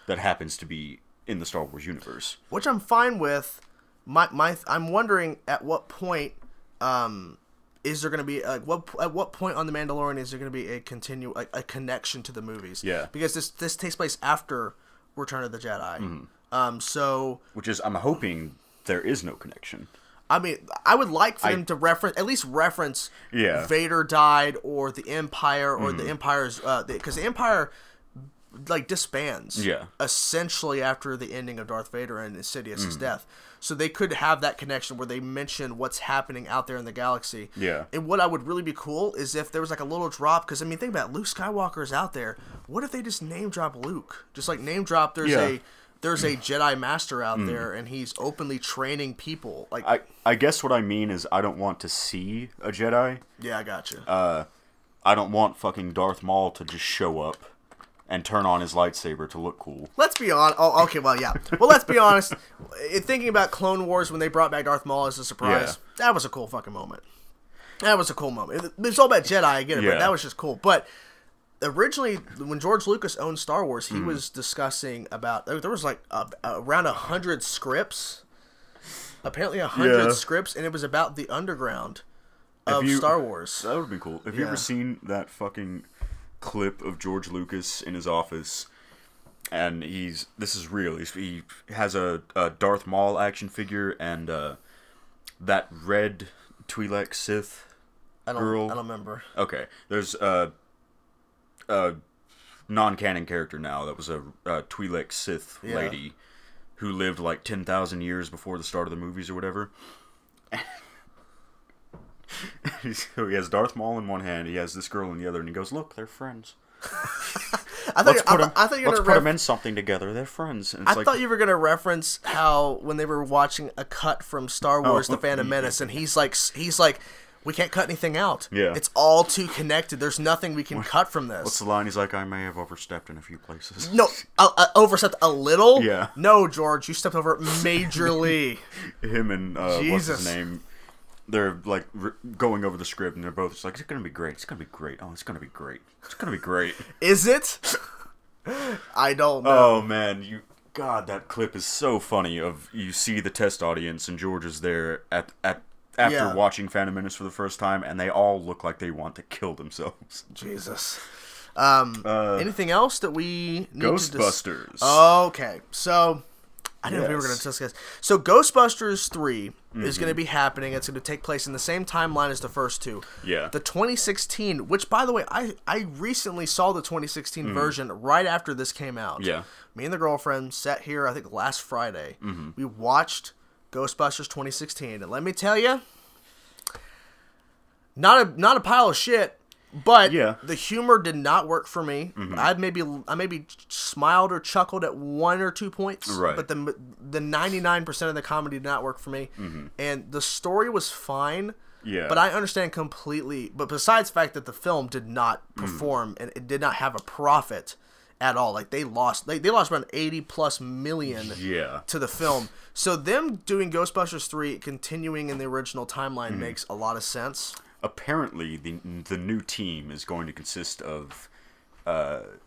that happens to be in the Star Wars universe. Which I'm fine with. I'm wondering at what point is there going to be at what point on The Mandalorian is there going to be a connection to the movies? Yeah. Because this takes place after Return of the Jedi. Mm-hmm. Which is, I'm hoping there is no connection. I mean, I would like for them to reference Vader died, or the Empire, or the Empire's, because the Empire disbands essentially after the ending of Darth Vader and Insidious's death. So they could have that connection where they mention what's happening out there in the galaxy. Yeah. And what I would really be cool is if there was a little drop, because I mean, think about it, Luke Skywalker is out there. What if they just name drop Luke? Just name drop. There's a Jedi Master out there, and he's openly training people. I guess what I mean is I don't want to see a Jedi. Yeah, I gotcha. I don't want fucking Darth Maul to just show up and turn on his lightsaber to look cool. Let's be honest. Oh, okay, well, yeah. Well, let's be honest. Thinking about Clone Wars when they brought back Darth Maul as a surprise, that was a cool fucking moment. That was a cool moment. It's all about Jedi, I get it, but that was just cool. But originally, when George Lucas owned Star Wars, he was discussing about, there was around 100 scripts, apparently 100 scripts, and it was about the underground of Star Wars. That would be cool. Have you ever seen that fucking clip of George Lucas in his office? And this is real. He has a Darth Maul action figure and that red Twi'lek Sith girl. I don't remember. Okay, there's non-canon character now that was a Twi'lek Sith lady who lived 10,000 years before the start of the movies or whatever. So he has Darth Maul in one hand, he has this girl in the other, and he goes, "Look, they're friends." Let's put them in something together. They're friends. And I thought you were gonna reference how when they were watching a cut from Star Wars: The Phantom Menace, and he's like, we can't cut anything out. Yeah. It's all too connected. There's nothing we can cut from this. What's the line? He's like, I may have overstepped in a few places. No, overstepped a little? Yeah. No, George, you stepped over majorly. Him and, what's his name? They're, going over the script, and they're both just like, it's going to be great. It's going to be great. Oh, it's going to be great. It's going to be great. Is it? I don't know. Oh, man. God, that clip is so funny you see the test audience, and George is there after watching Phantom Menace for the first time, and they all look like they want to kill themselves. Jesus. Anything else that we need Ghostbusters. Okay, so I didn't know we were going to discuss. So Ghostbusters 3 is going to be happening. It's going to take place in the same timeline as the first two. Yeah. The 2016, which by the way, I recently saw the 2016 version right after this came out. Yeah. Me and the girlfriend sat here, I think last Friday. We watched Ghostbusters 2016, and let me tell you, not a pile of shit. But the humor did not work for me. I maybe smiled or chuckled at 1 or 2 points. Right. But the 99% of the comedy did not work for me. And the story was fine. Yeah. But I understand completely. But besides the fact that the film did not perform and it did not have a profit at all. Like they lost around 80+ million to the film. So them doing Ghostbusters 3 continuing in the original timeline makes a lot of sense. Apparently, the new team is going to consist of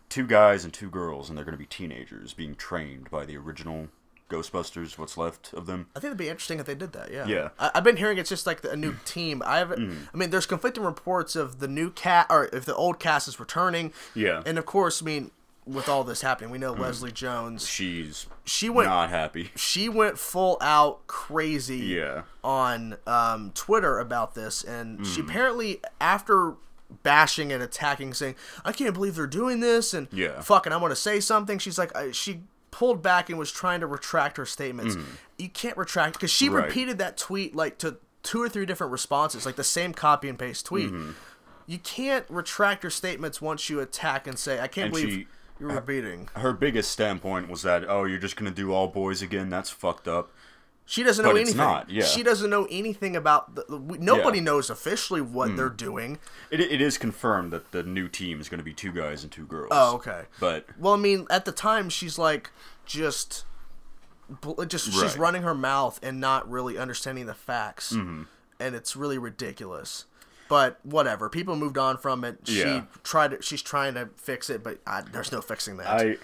2 guys and 2 girls, and they're going to be teenagers being trained by the original Ghostbusters, what's left of them. I think it'd be interesting if they did that, Yeah. I've been hearing it's just like a new team. I mean, there's conflicting reports of the new cast, or if the old cast is returning. Yeah. And of course, I mean, with all this happening, we know Leslie Jones. She went not happy. She went full out crazy on Twitter about this, and she apparently, after bashing and attacking, saying, "I can't believe they're doing this," and fucking, I want to say something. She's like, she pulled back and was trying to retract her statements. You can't retract because she repeated that tweet like to 2 or 3 different responses, like the same copy and paste tweet. You can't retract your statements once you attack and say, "I can't believe." You're repeating. Her biggest standpoint was that, oh, you're just going to do all boys again? That's fucked up. She doesn't know anything. It's not, She doesn't know anything about... Nobody knows officially what they're doing. It is confirmed that the new team is going to be 2 guys and 2 girls. Oh, okay. But... Well, I mean, at the time, she's like, she's running her mouth and not really understanding the facts. And it's really ridiculous. But whatever, people moved on from it. She's trying to fix it, but there's no fixing that.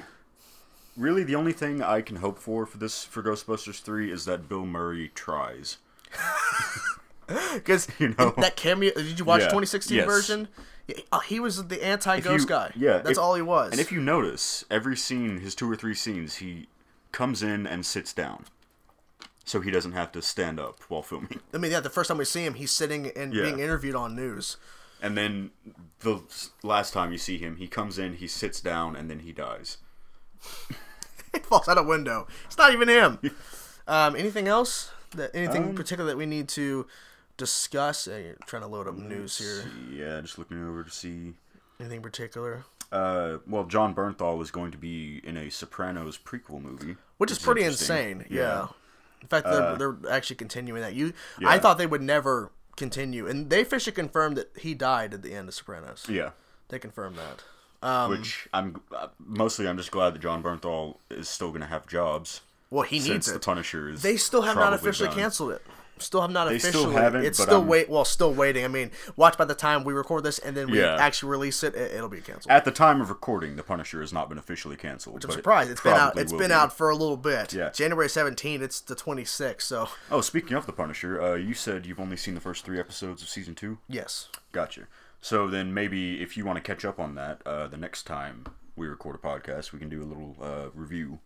Really, the only thing I can hope for Ghostbusters 3 is that Bill Murray tries. Because that cameo. Did you watch the 2016 version? He was the anti-ghost guy. Yeah, that's all he was. And if you notice, every scene, his 2 or 3 scenes, he comes in and sits down. So he doesn't have to stand up while filming. I mean, the first time we see him, he's sitting and being interviewed on news. And then the last time you see him, he comes in, he sits down, and then he dies. He falls out a window. It's not even him. Anything else? Anything particular that we need to discuss? You're trying to load up news here. Yeah, just looking over to see. Anything particular? Well, John Bernthal is going to be in a Sopranos prequel movie. Which is pretty insane. Yeah. In fact, they're actually continuing that. I thought they would never continue, and they officially confirmed that he died at the end of Sopranos. Yeah, they confirmed that. Which I'm just glad that John Bernthal is still going to have jobs. Well, he needs it. Since the Punisher is they still have not officially canceled it. Still have not officially. Still haven't. It's still still waiting. I mean, watch by the time we record this and then we actually release it, it'll be canceled. At the time of recording, the Punisher has not been officially canceled. Which I'm surprised. It's been out for a little bit. Yeah. January 17th. It's the 26th. So. Oh, speaking of the Punisher, you said you've only seen the first 3 episodes of season 2. Yes. Gotcha. So then maybe if you want to catch up on that, the next time we record a podcast, we can do a little review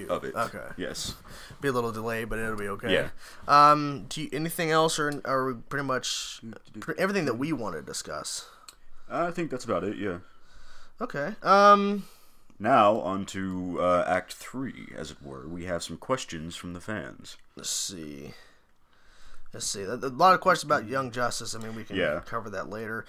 of it. Okay. Yes. Be a little delay, but it'll be okay. Yeah. Do you, anything else, or are we pretty much everything that we want to discuss? I think that's about it. Yeah. Okay. Now on to Act 3, as it were. We have some questions from the fans. Let's see. A lot of questions about Young Justice. I mean, we can cover that later.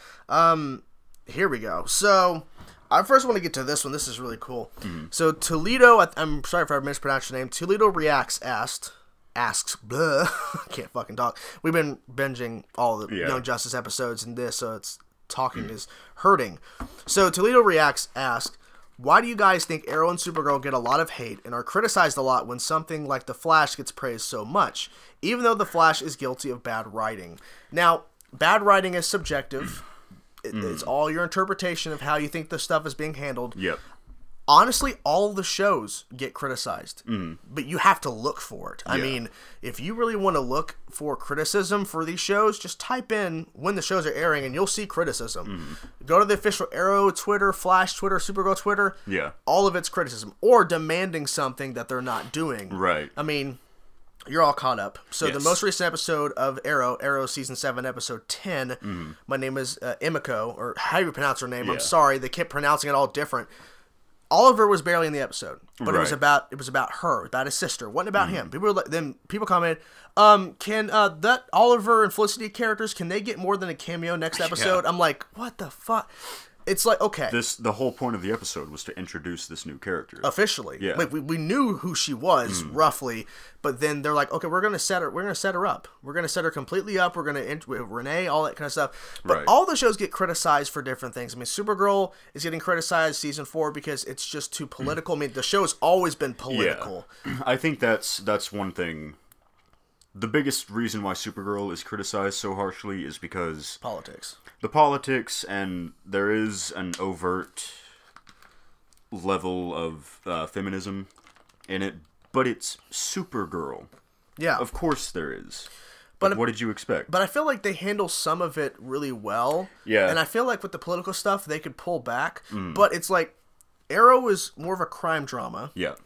Here we go. So, I first want to get to this one. This is really cool. So, Toledo, I'm sorry if I mispronounced your name. Toledo Reacts asks, I can't fucking talk. We've been binging all the Young Justice episodes and this, so it's talking is hurting. So, Toledo Reacts asks, why do you guys think Arrow and Supergirl get a lot of hate and are criticized a lot when something like The Flash gets praised so much, even though The Flash is guilty of bad writing? Now, bad writing is subjective. It's all your interpretation of how you think the stuff is being handled. Yep. Honestly, all the shows get criticized, but you have to look for it. I mean, if you really want to look for criticism for these shows, just type in when the shows are airing and you'll see criticism. Go to the official Arrow Twitter, Flash Twitter, Supergirl Twitter. Yeah. All of it's criticism or demanding something that they're not doing. Right. I mean, you're all caught up. So Yes. the most recent episode of Arrow Season 7, Episode 10, my name is Emiko, or how do you pronounce her name? I'm sorry. They kept pronouncing it all different. Oliver was barely in the episode, but it was about her, about his sister. It wasn't about him. People commented, can that Oliver and Felicity characters, can they get more than a cameo next episode? I'm like, what the fuck? It's like, okay. The whole point of the episode was to introduce this new character. Officially. Yeah. Like we knew who she was roughly, but then they're like, okay, we're gonna set her up. We're gonna set her completely up. We're gonna Renee, all that kind of stuff. But all the shows get criticized for different things. I mean, Supergirl is getting criticized season 4 because it's just too political. I mean, the show has always been political. Yeah. I think that's one thing. The biggest reason why Supergirl is criticized so harshly is because Politics. The politics, and there is an overt level of feminism in it, but it's Supergirl. Yeah. Of course there is. But what did you expect? But I feel like they handle some of it really well. Yeah. And I feel like with the political stuff, they could pull back. But it's like, Arrow is more of a crime drama. Yeah.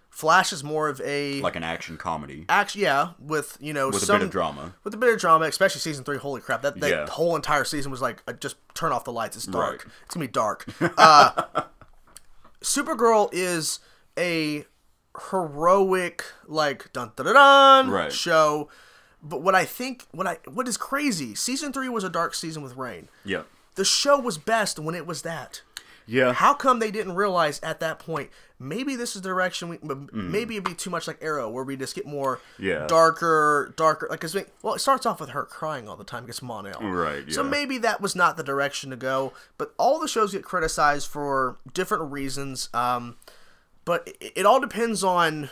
Flash is more of a... like an action comedy. With, you know... With a bit of drama. With a bit of drama, especially season 3. Holy crap. That whole entire season was like, just turn off the lights. It's dark. Right. It's going to be dark. Supergirl is a heroic, like, dun-dun-dun-dun show. But what is crazy, season 3 was a dark season with Rain. Yeah. The show was best when it was that. Yeah. How come they didn't realize at that point, maybe this is the direction maybe it'd be too much like Arrow, where we just get more darker, like, cause it starts off with her crying all the time, gets Mon-El. Right, yeah. So maybe that was not the direction to go, but all the shows get criticized for different reasons, but it all depends on,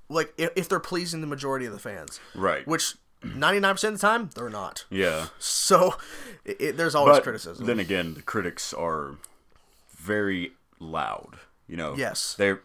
like, if they're pleasing the majority of the fans. Right. Which 99% of the time, they're not. Yeah. So, there's always criticism. Then again, the critics are very loud, you know. Yes. There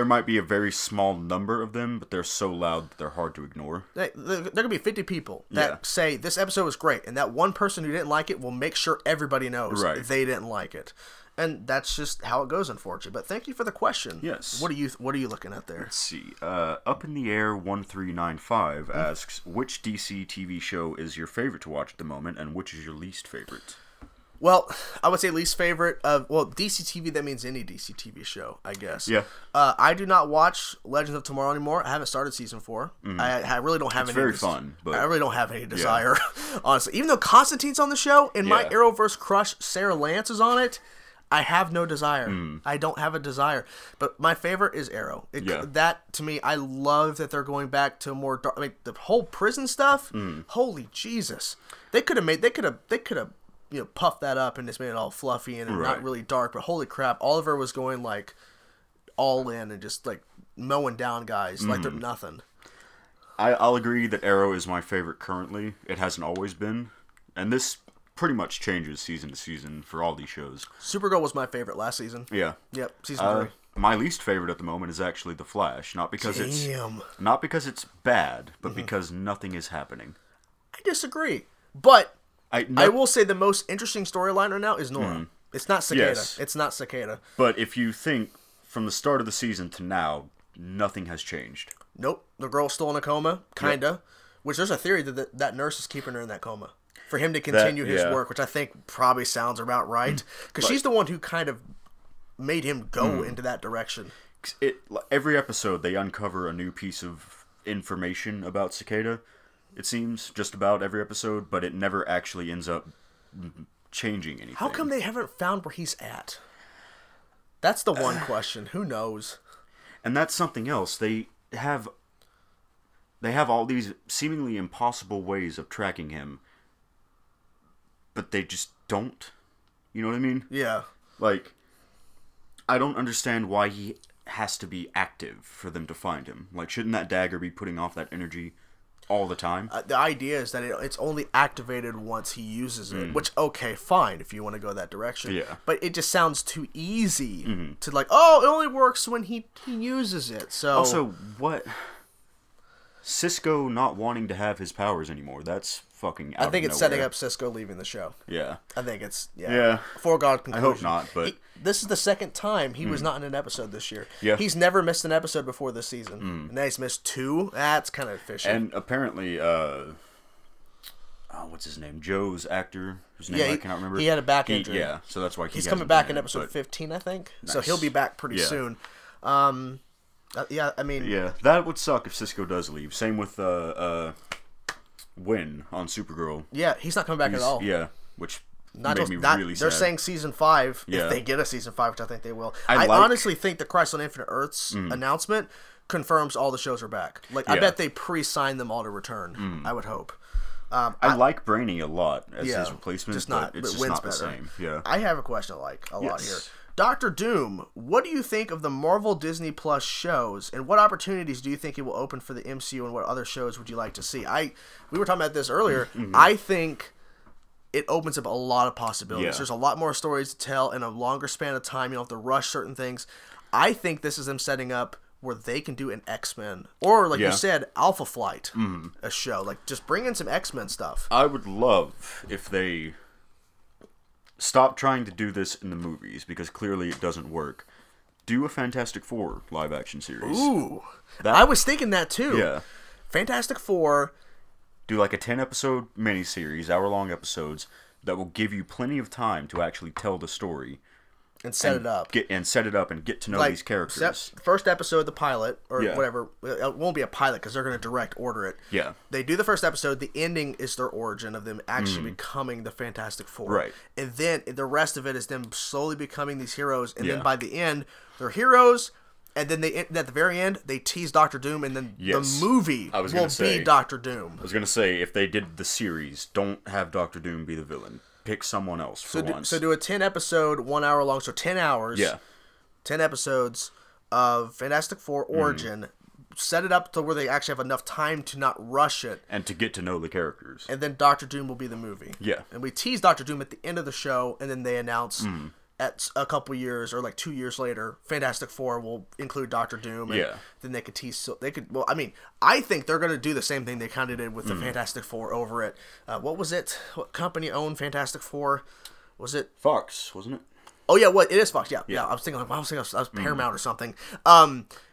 might be a very small number of them, but they're so loud that they're hard to ignore. There gonna be 50 people that say this episode was great, and that one person who didn't like it will make sure everybody knows they didn't like it, and that's just how it goes, unfortunately. But thank you for the question. Yes. What are you looking at there? Let's see. Up in the Air 1395 asks, which DC TV show is your favorite to watch at the moment, and which is your least favorite? Well, I would say least favorite of, DC TV, that means any DC TV show, I guess. Yeah. I do not watch Legends of Tomorrow anymore. I haven't started season 4. I really don't have it's any. very fun, but I really don't have any desire, honestly. Even though Constantine's on the show and my Arrowverse crush Sarah Lance is on it, I have no desire. I don't have a desire. But my favorite is Arrow. That, to me, I love that they're going back to more dark. I mean, the whole prison stuff. Holy Jesus! They could have. Puffed that up and just made it all fluffy and not really dark, but holy crap, Oliver was going, like, all in and just, like, mowing down guys like they're nothing. I'll agree that Arrow is my favorite currently. It hasn't always been. And this pretty much changes season to season for all these shows. Supergirl was my favorite last season. Yeah. Yep, season 3. My least favorite at the moment is actually The Flash. Not because it's bad, but because nothing is happening. I disagree. But I will say the most interesting storyline right now is Nora. It's not Cicada. Yes. It's not Cicada. But if you think from the start of the season to now, nothing has changed. Nope. The girl's still in a coma, kinda. Yep. Which there's a theory that nurse is keeping her in that coma for him to continue his work, which I think probably sounds about right. Because she's the one who kind of made him go into that direction. Every episode, they uncover a new piece of information about Cicada. It seems, just about every episode, but it never actually ends up changing anything. How come they haven't found where he's at? That's the one question. Who knows? And that's something else. They have all these seemingly impossible ways of tracking him, but they just don't. You know what I mean? Yeah. Like, I don't understand why he has to be active for them to find him. Like, shouldn't that dagger be putting off that energy all the time. The idea is that it's only activated once he uses it, which, okay, fine, if you want to go that direction. Yeah. But it just sounds too easy to like, oh, it only works when he uses it. So Also, what... Cisco not wanting to have his powers anymore, that's fucking out I think of it's nowhere. setting up Cisco leaving the show. Yeah. I think it's, Yeah. foregone conclusion. I hope not, but... This is the second time he was not in an episode this year. Yeah. He's never missed an episode before this season. And now he's missed 2. That's kind of fishy. And apparently, what's his name? Joe's actor, whose name I cannot remember. He had a back injury. Yeah, so that's why he's coming back in episode 15, I think. Nice. So he'll be back pretty soon. Yeah, I mean... Yeah, that would suck if Cisco does leave. Same with Wynn on Supergirl. Yeah, he's not coming back at all. Yeah, which made me really sad. They're saying season 5, if they get a season 5, which I think they will. I honestly think the Crisis on Infinite Earths announcement confirms all the shows are back. Like, I bet they pre-signed them all to return. I would hope. I like Brainy a lot as his replacement, but it's just not the same. Yeah. I have a question I like a lot here. Dr. Doom, what do you think of the Marvel Disney Plus shows, and what opportunities do you think it will open for the MCU, and what other shows would you like to see? We were talking about this earlier. I think it opens up a lot of possibilities. Yeah. There's a lot more stories to tell in a longer span of time. You don't have to rush certain things. I think this is them setting up where they can do an X-Men, or like you said, Alpha Flight, a show. Like, just bring in some X-Men stuff. I would love if they stop trying to do this in the movies, because clearly it doesn't work. Do a Fantastic Four live-action series. Ooh. I was thinking that, too. Yeah. Fantastic Four. Do like a 10-episode miniseries, hour-long episodes, that will give you plenty of time to actually tell the story. And set it up. Set it up and get to know these characters. First episode, the pilot, or whatever. It won't be a pilot because they're going to direct order it. Yeah. They do the first episode. The ending is their origin of them actually becoming the Fantastic Four. Right. And then the rest of it is them slowly becoming these heroes. And then by the end, they're heroes. And then at the very end, they tease Doctor Doom. And then the movie will be Doctor Doom. I was going to say, if they did the series, don't have Doctor Doom be the villain. Pick someone else for once. So do a 10-episode, 1 hour long, so 10 hours. Yeah. 10 episodes of Fantastic Four Origin. Set it up to where they actually have enough time to not rush it. And to get to know the characters. And then Doctor Doom will be the movie. Yeah. And we tease Doctor Doom at the end of the show, and then they announce at a couple years, or like 2 years later, Fantastic Four will include Doctor Doom. And then they could tease. So they could. Well, I mean, I think they're going to do the same thing they kind of did with the Fantastic Four over at what was it? What company owned Fantastic Four? Was it Fox? Wasn't it? Oh yeah, what it is Fox? Yeah. I was thinking, I was Paramount or something.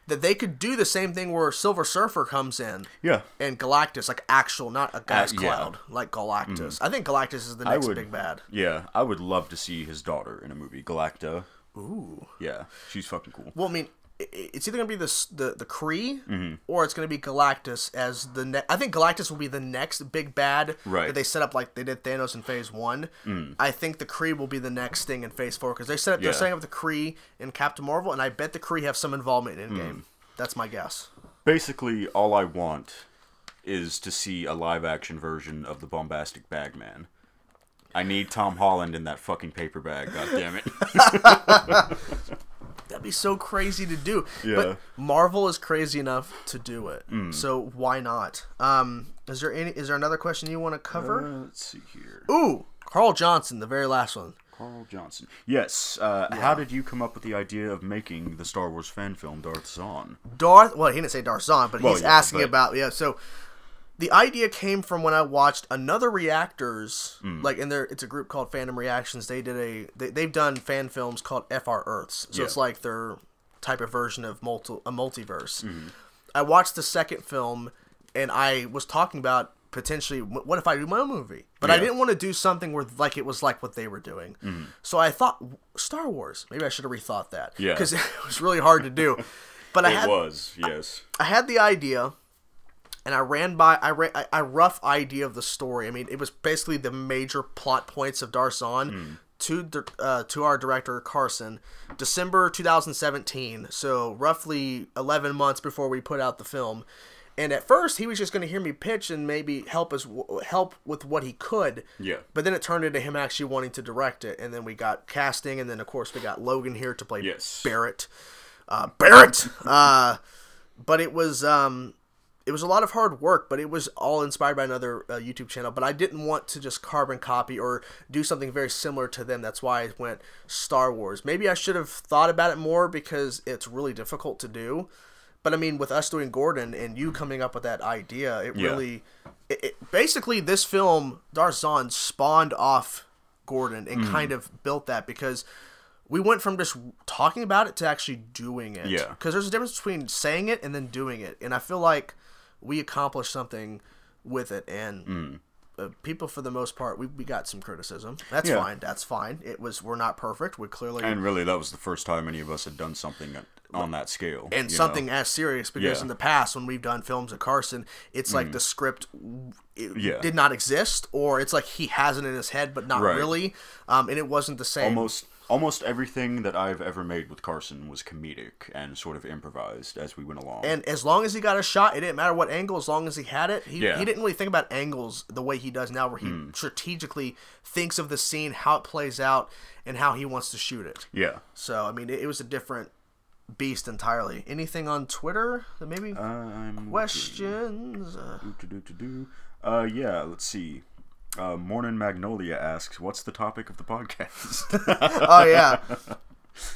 That they could do the same thing where Silver Surfer comes in. Yeah. And Galactus, like actual, not a gas cloud, like Galactus. I think Galactus is the next big bad. Yeah, I would love to see his daughter in a movie, Galacta. Ooh. Yeah, she's fucking cool. Well, I mean, it's either gonna be the Kree, or it's gonna be Galactus as the I think Galactus will be the next big bad that they set up like they did Thanos in Phase 1. I think the Kree will be the next thing in Phase 4 because they're setting up the Kree in Captain Marvel, and I bet the Kree have some involvement in game. That's my guess. Basically, all I want is to see a live-action version of the Bombastic Bagman. I need Tom Holland in that fucking paper bag. God damn it. That'd be so crazy to do. Yeah. But Marvel is crazy enough to do it. So why not? Is there another question you want to cover? Let's see here. Ooh, Carl Johnson, the very last one. Carl Johnson. Yes. How did you come up with the idea of making the Star Wars fan film Darth Zahn? Well, he didn't say Darth Zahn, but he's asking about so the idea came from when I watched another Reactors, like it's a group called Fandom Reactions. They did they've done fan films called FR Earths, so it's like their type of version of a multiverse. I watched the second film, and I was talking about potentially what if I do my own movie, but I didn't want to do something where like it was like what they were doing. So I thought Star Wars. Maybe I should have rethought that because it was really hard to do. But I had the idea. And I ran by a rough idea of the story. I mean, it was basically the major plot points of Darth Zahn to our director Carson, December 2017. So roughly 11 months before we put out the film. And at first, he was just going to hear me pitch and maybe help with what he could. Yeah. But then it turned into him actually wanting to direct it, and then we got casting, and then of course we got Logan here to play Barrett. But it was. it was a lot of hard work, but it was all inspired by another YouTube channel. But I didn't want to just carbon copy or do something very similar to them. That's why I went Star Wars. Maybe I should have thought about it more because it's really difficult to do. But I mean, with us doing Gordon and you coming up with that idea, it really... basically, this film, Darzan, spawned off Gordon and kind of built that because... we went from just talking about it to actually doing it. Yeah. Because there's a difference between saying it and then doing it. And I feel like we accomplished something with it. And people, for the most part, we got some criticism. That's fine. That's fine. We're not perfect. We clearly... and really, that was the first time any of us had done something on that scale. And something as serious. Because in the past, when we've done films at Carson, it's like the script did not exist. Or it's like he has it in his head, but not really. And it wasn't the same. Almost everything that I've ever made with Carson was comedic and sort of improvised as we went along. And as long as he got a shot, it didn't matter what angle, as long as he had it. He didn't really think about angles the way he does now, where he strategically thinks of the scene, how it plays out, and how he wants to shoot it. Yeah. So, I mean, it was a different beast entirely. Anything on Twitter that maybe questions? Yeah, let's see. Morning Magnolia asks, what's the topic of the podcast? Oh, yeah.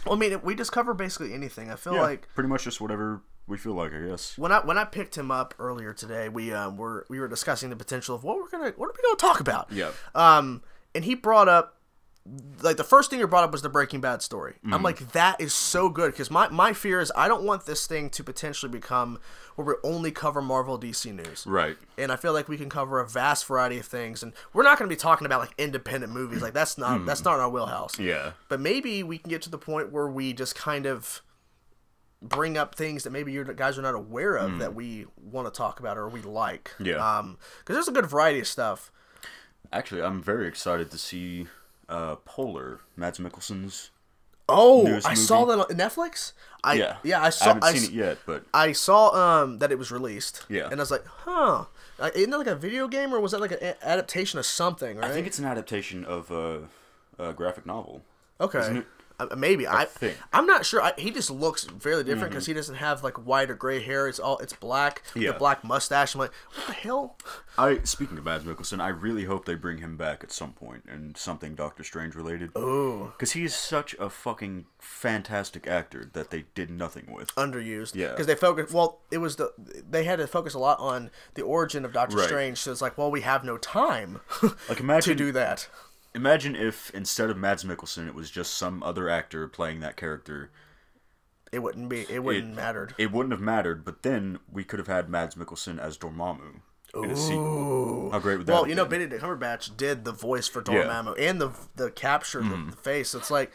Well, I mean, we just cover basically anything. I feel like... pretty much just whatever we feel like, I guess. When I picked him up earlier today, we were discussing the potential of what are we gonna talk about? Yeah. And he brought up, like, the first thing he brought up was the Breaking Bad story. I'm like, that is so good, because my fear is I don't want this thing to potentially become where we only cover Marvel DC news. Right. And I feel like we can cover a vast variety of things, and we're not going to be talking about, like, independent movies. Like, that's not in our wheelhouse. Yeah. But maybe we can get to the point where we just kind of bring up things that maybe you guys are not aware of that we want to talk about or we like. Yeah. Because there's a good variety of stuff. Actually, I'm very excited to see Polar, Mads Mikkelsen's newest movie. Saw that on Netflix. I haven't seen it yet, but I saw that it was released. Yeah, and I was like, huh, isn't that like a video game or was that like an adaptation of something? Right? I think it's an adaptation of a graphic novel. Okay. Isn't it? Maybe I think. I'm not sure. He just looks fairly different because he doesn't have like white or gray hair. It's black. The black mustache. I'm like, what the hell? Speaking of Mads Mikkelsen, I really hope they bring him back at some point in something Doctor Strange related. Oh, because he is such a fucking fantastic actor that they did nothing with. Underused. Yeah. Because they focused. Well, they had to focus a lot on the origin of Doctor Strange. So it's like, well, we have no time. Like imagine to do that. Imagine if instead of Mads Mikkelsen, it was just some other actor playing that character. It wouldn't mattered. It wouldn't have mattered, but then we could have had Mads Mikkelsen as Dormammu in a sequel. How great would that have been? Benedict Cumberbatch did the voice for Dormammu and the capture, the face. It's like,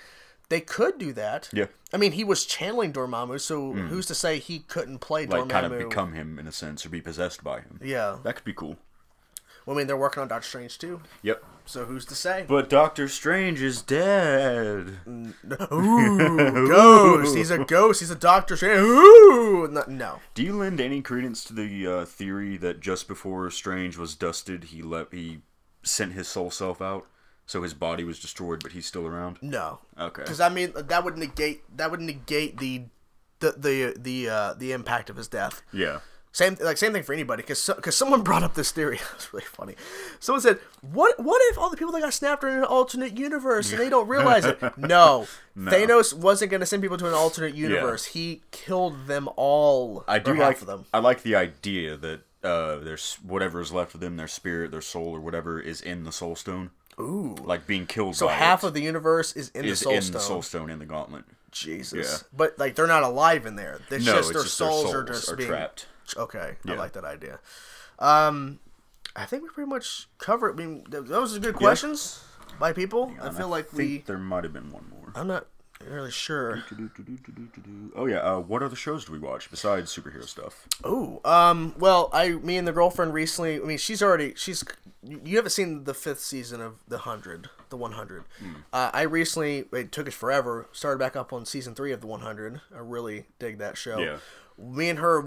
they could do that. Yeah. I mean, he was channeling Dormammu, so who's to say he couldn't play Dormammu? Like, kind of become him, in a sense, or be possessed by him. Yeah. That could be cool. Well, I mean, they're working on Doctor Strange, too. Yep. So who's to say? But Doctor Strange is dead. Ooh, ghost. He's a ghost. He's a Doctor Strange. Ooh, no. Do you lend any credence to the theory that just before Strange was dusted, he sent his soul self out, so his body was destroyed, but he's still around? No. Okay. Because I mean, that would negate the impact of his death. Yeah. Same thing for anybody, because someone brought up this theory. It was really funny. Someone said, "What if all the people that got snapped are in an alternate universe and they don't realize it?" No. Thanos wasn't going to send people to an alternate universe. Yeah. He killed them all. Half of them. I like the idea that there's whatever is left of them, their spirit, their soul, or whatever is in the Soul Stone. Ooh. Like being killed. So by half of the universe is in the Soul Stone. The Soul Stone in the Gauntlet. Jesus. Yeah. But like they're not alive in there. It's just their souls are just being trapped. Okay, yeah. I like that idea. I think we pretty much covered. I mean, those are good questions by people. I feel like there might have been one more. I'm not really sure. Oh yeah, what other shows do we watch besides superhero stuff? Oh, well, me and the girlfriend recently. I mean, you haven't seen the 5th season of the 100. I recently, it took us forever, started back up on season 3 of the 100. I really dig that show. Yeah. Me and her,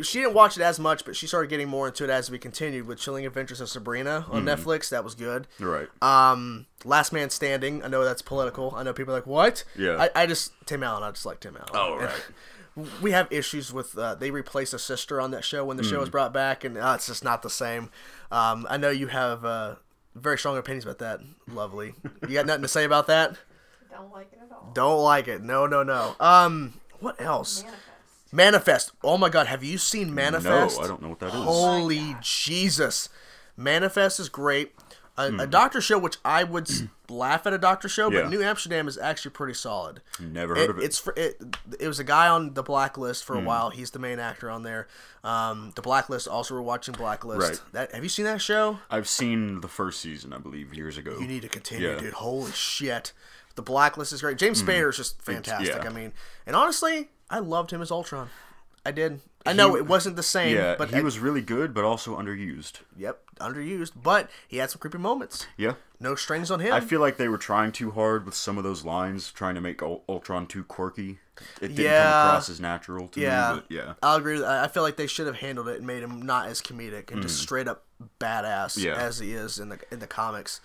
she didn't watch it as much, but she started getting more into it as we continued with Chilling Adventures of Sabrina on Netflix. That was good. Right. Last Man Standing. I know that's political. I know people are like, what? Yeah. I just, Tim Allen. I just like Tim Allen. Oh, right. we have issues with they replaced a sister on that show when the show was brought back, and it's just not the same. I know you have very strong opinions about that. Lovely. You got nothing to say about that? Don't like it at all. Don't like it. No. What else? Manifest. Oh my God, have you seen Manifest? No, I don't know what that is. Holy Jesus. Manifest is great. A doctor show, which I would laugh at a doctor show, but New Amsterdam is actually pretty solid. Never heard of it. It was a guy on the Blacklist for a while. He's the main actor on there. The Blacklist, also we're watching Blacklist. Right. Have you seen that show? I've seen the first season, I believe, years ago. You need to continue, dude. Holy shit. The Blacklist is great. James Spader is just fantastic. Yeah. I mean, and honestly, I loved him as Ultron. I did. I know it wasn't the same. Yeah, but he was really good, but also underused. Yep, underused. But he had some creepy moments. Yeah. No strings on him. I feel like they were trying too hard with some of those lines, trying to make Ultron too quirky. It didn't come across as natural to me. But yeah. I'll agree with that. I feel like they should have handled it and made him not as comedic and just straight up badass as he is in the comics.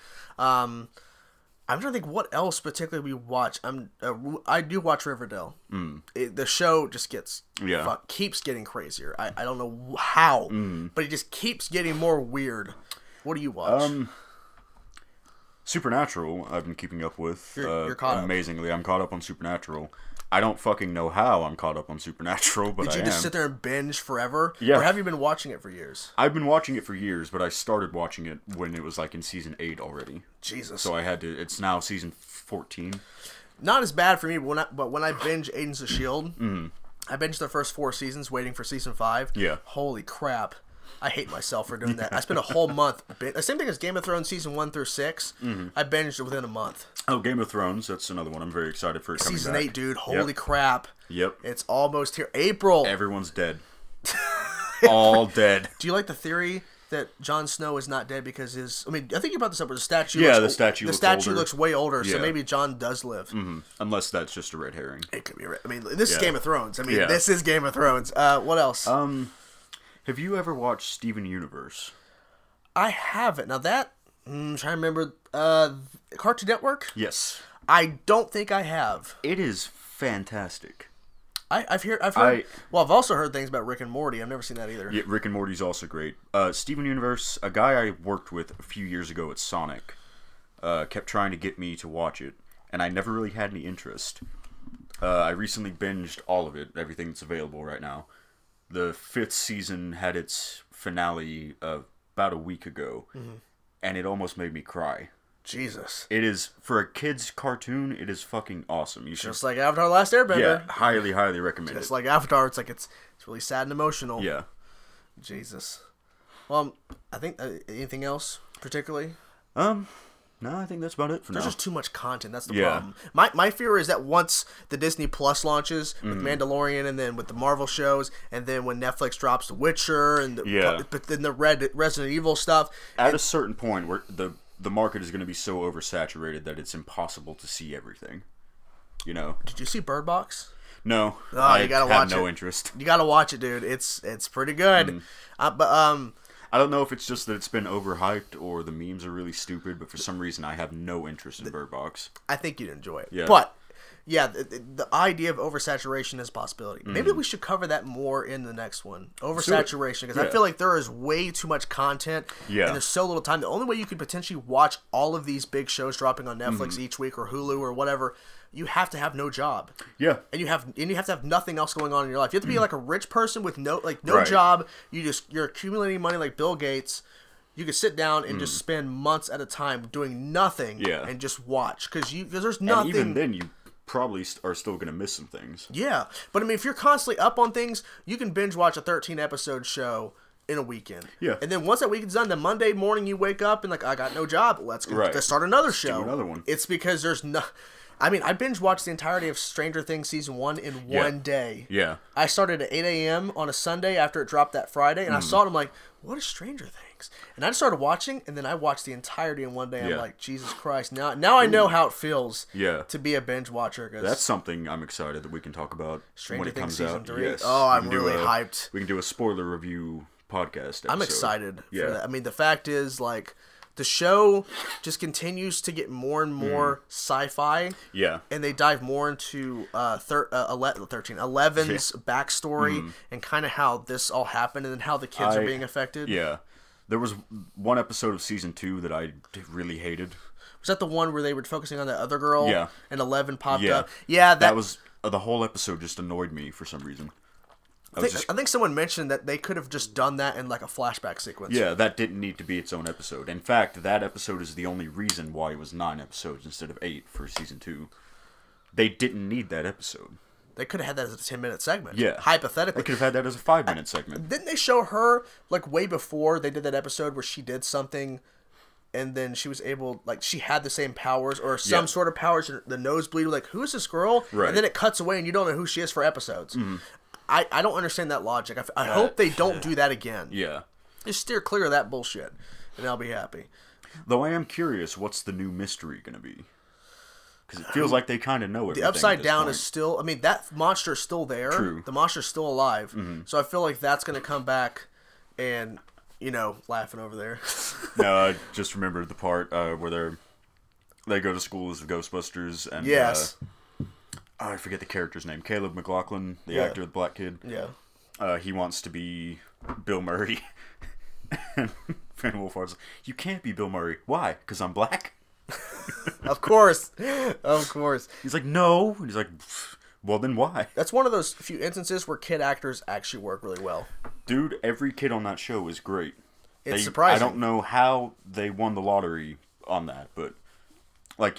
I'm trying to think what else particularly we watch. I do watch Riverdale. The show just keeps getting crazier. I don't know how, but it just keeps getting more weird. What do you watch? Supernatural, I've been keeping up with. You're caught up. Amazingly, I'm caught up on Supernatural. I don't fucking know how I'm caught up on Supernatural, but Did you just sit there and binge forever? Yeah. Or have you been watching it for years? I've been watching it for years, but I started watching it when it was like in season 8 already. Jesus. So I had to. It's now season 14. Not as bad for me, but when I binge Agents of S.H.I.E.L.D., I binged the first 4 seasons waiting for season 5. Yeah. Holy crap. I hate myself for doing that. I spent a whole month. The same thing as Game of Thrones season 1 through 6. I binged it within a month. Oh, Game of Thrones. That's another one. I'm very excited for it coming Season back. 8, dude. Holy crap. Yep. It's almost here. April. Everyone's dead. All dead. Do you like the theory that Jon Snow is not dead because I think you brought this up where the statue Yeah, looks, the statue looks way older, so Yeah. maybe Jon does live. Unless that's just a red herring. It could be right. I mean, this is Yeah. Game of Thrones. I mean, Yeah. this is Game of Thrones. What else? Have you ever watched Steven Universe? I haven't. Now that I'm trying to remember. Cartoon Network. Yes. I don't think I have. It is fantastic. I've heard. Well, I've also heard things about Rick and Morty. I've never seen that either. Yeah, Rick and Morty's also great. Steven Universe, a guy I worked with a few years ago at Sonic, kept trying to get me to watch it, and I never really had any interest. I recently binged all of it, everything that's available right now. The 5th season had its finale about a week ago, and it almost made me cry. Jesus. It is, for a kid's cartoon, it is fucking awesome. You should, Just like Avatar: Last Airbender. yeah, highly, highly recommend It's it. like Avatar. It's like it's really sad and emotional. Yeah. Jesus. Well, I think anything else particularly? No, I think that's about it for There's now. just too much content. That's the Yeah. problem. My fear is that once the Disney Plus launches with Mandalorian, and then with the Marvel shows, and then when Netflix drops The Witcher, and but then the Resident Evil stuff. At a certain point, where the market is going to be so oversaturated that it's impossible to see everything. You know? Did you see Bird Box? No, You gotta watch have no it. interest. You gotta watch it, dude. It's pretty good. I don't know if it's just that it's been overhyped or the memes are really stupid, but for some reason I have no interest in Bird Box. I think you'd enjoy it. Yeah. But yeah, the idea of oversaturation is a possibility. Maybe we should cover that more in the next one. Oversaturation, because I feel like there is way too much content, and there's so little time. The only way you could potentially watch all of these big shows dropping on Netflix each week or Hulu or whatever, you have to have no job. Yeah. And you have to have nothing else going on in your life. You have to be like a rich person with no Right. job. You're accumulating money like Bill Gates. You could sit down and just spend months at a time doing nothing and just watch because there's nothing. And even then, you probably are still going to miss some things. Yeah, but I mean, if you're constantly up on things, you can binge watch a 13-episode show in a weekend. Yeah. And then once that weekend's done, then Monday morning you wake up and like, I got no job. Let's start another show. do another one. It's because there's no. I mean, I binge watched the entirety of Stranger Things season 1 in one day. Yeah. I started at 8 a.m. on a Sunday after it dropped that Friday, and I saw it. I'm like, what is Stranger Things? And I just started watching, and then I watched the entirety in one day. I'm like, Jesus Christ! Now I know how it feels. To be a binge watcher. That's something I'm excited that we can talk about when it comes out. Season 3. Yes. Oh, We I'm can do really hyped. We can do a spoiler review podcast episode. I'm excited for that. I mean, the fact is, like, the show just continues to get more and more sci-fi. Yeah. And they dive more into 11's backstory and kind of how this all happened and then how the kids are being affected. Yeah. There was one episode of season 2 that I really hated. Was that the one where they were focusing on that other girl? Yeah. And 11 popped up? Yeah. That was... the whole episode just annoyed me for some reason. I think someone mentioned that they could have just done that in like a flashback sequence. Yeah, that didn't need to be its own episode. In fact, that episode is the only reason why it was 9 episodes instead of 8 for season 2. They didn't need that episode. They could have had that as a 10-minute segment. Yeah. Hypothetically. They could have had that as a 5-minute segment. Didn't they show her, like, way before they did that episode where she did something and then she was able, like, she had the same powers or some sort of powers, the nosebleed, like, who is this girl? Right. And then it cuts away and you don't know who she is for episodes. I don't understand that logic. I hope they don't do that again. Yeah. Just steer clear of that bullshit, and I'll be happy. Though I am curious, what's the new mystery going to be? Because it feels like they kind of know everything. The Upside Down point. is still... I mean, that monster is still there. True. The monster's still alive. So I feel like that's going to come back and, you know, laughing over there. No, I just remembered the part where they go to school as the Ghostbusters. And, yes. I forget the character's name. Caleb MacLachlan, the actor, the black kid. Yeah. He wants to be Bill Murray. And Finn Wolfhard's like, you can't be Bill Murray. Why? Because I'm black? Of course. Of course. He's like, no. And he's like, well, then why? That's one of those few instances where kid actors actually work really well. Dude, every kid on that show is great. It's surprising. I don't know how they won the lottery on that, but like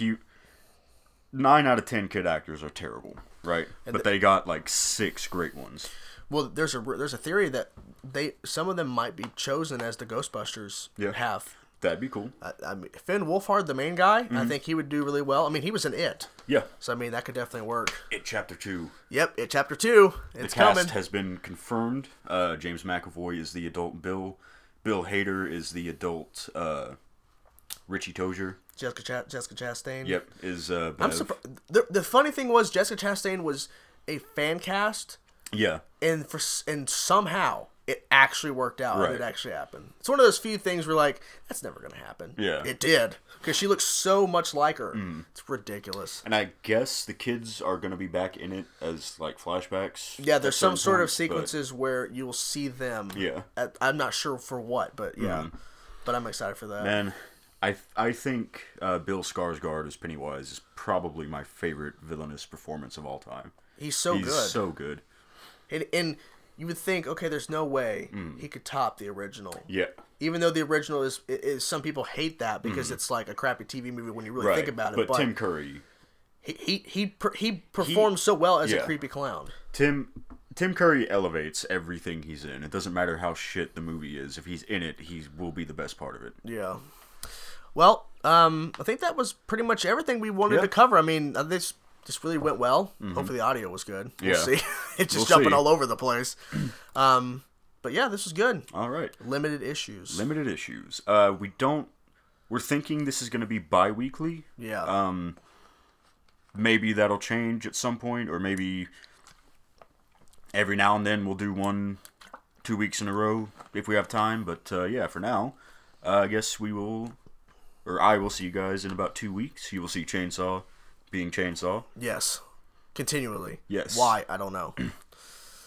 9 out of 10 kid actors are terrible, right? But they got like 6 great ones. Well, there's a theory that some of them might be chosen as the Ghostbusters have. That'd be cool. I mean, Finn Wolfhard, the main guy, I think he would do really well. I mean, he was in It. Yeah. So, I mean, that could definitely work. It Chapter 2. Yep, It Chapter 2. It's coming. The cast has been confirmed. James McAvoy is the adult Bill. Bill Hader is the adult Richie Tozier. Jessica Chastain. Yep, is I'm surprised. The funny thing was Jessica Chastain was a fan cast. Yeah. And somehow it actually worked out. Right. And it actually happened. It's one of those few things where like, that's never going to happen. Yeah. It did. Because she looks so much like her. It's ridiculous. And I guess the kids are going to be back in it as like flashbacks. Yeah, there's some sort of sequences where you'll see them. Yeah. I'm not sure for what, but yeah. But I'm excited for that. Man, I think Bill Skarsgård as Pennywise is probably my favorite villainous performance of all time. He's so good. And you would think, okay, there's no way he could top the original. Yeah. Even though the original is some people hate that because it's like a crappy TV movie when you really think about it. But Tim Curry, he performs so well as a creepy clown. Tim Curry elevates everything he's in. It doesn't matter how shit the movie is. If he's in it, he will be the best part of it. Yeah. Well, I think that was pretty much everything we wanted to cover. I mean, this really went well. Hopefully the audio was good. We'll see. It's just jumping all over the place. But yeah, this was good. All right. Limited issues. We're thinking this is going to be bi-weekly. Yeah. Maybe that'll change at some point, or maybe every now and then we'll do 1-2 weeks in a row if we have time. But yeah, for now, I guess I will see you guys in about 2 weeks. You will see Chainsaw being Chainsaw. Yes. Continually. Yes. Why? I don't know.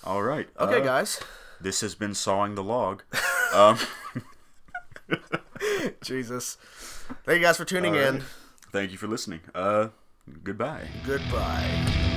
All right. Okay, guys. This has been Sawing the Log. Jesus. Thank you guys for tuning in. Thank you for listening. Goodbye. Goodbye.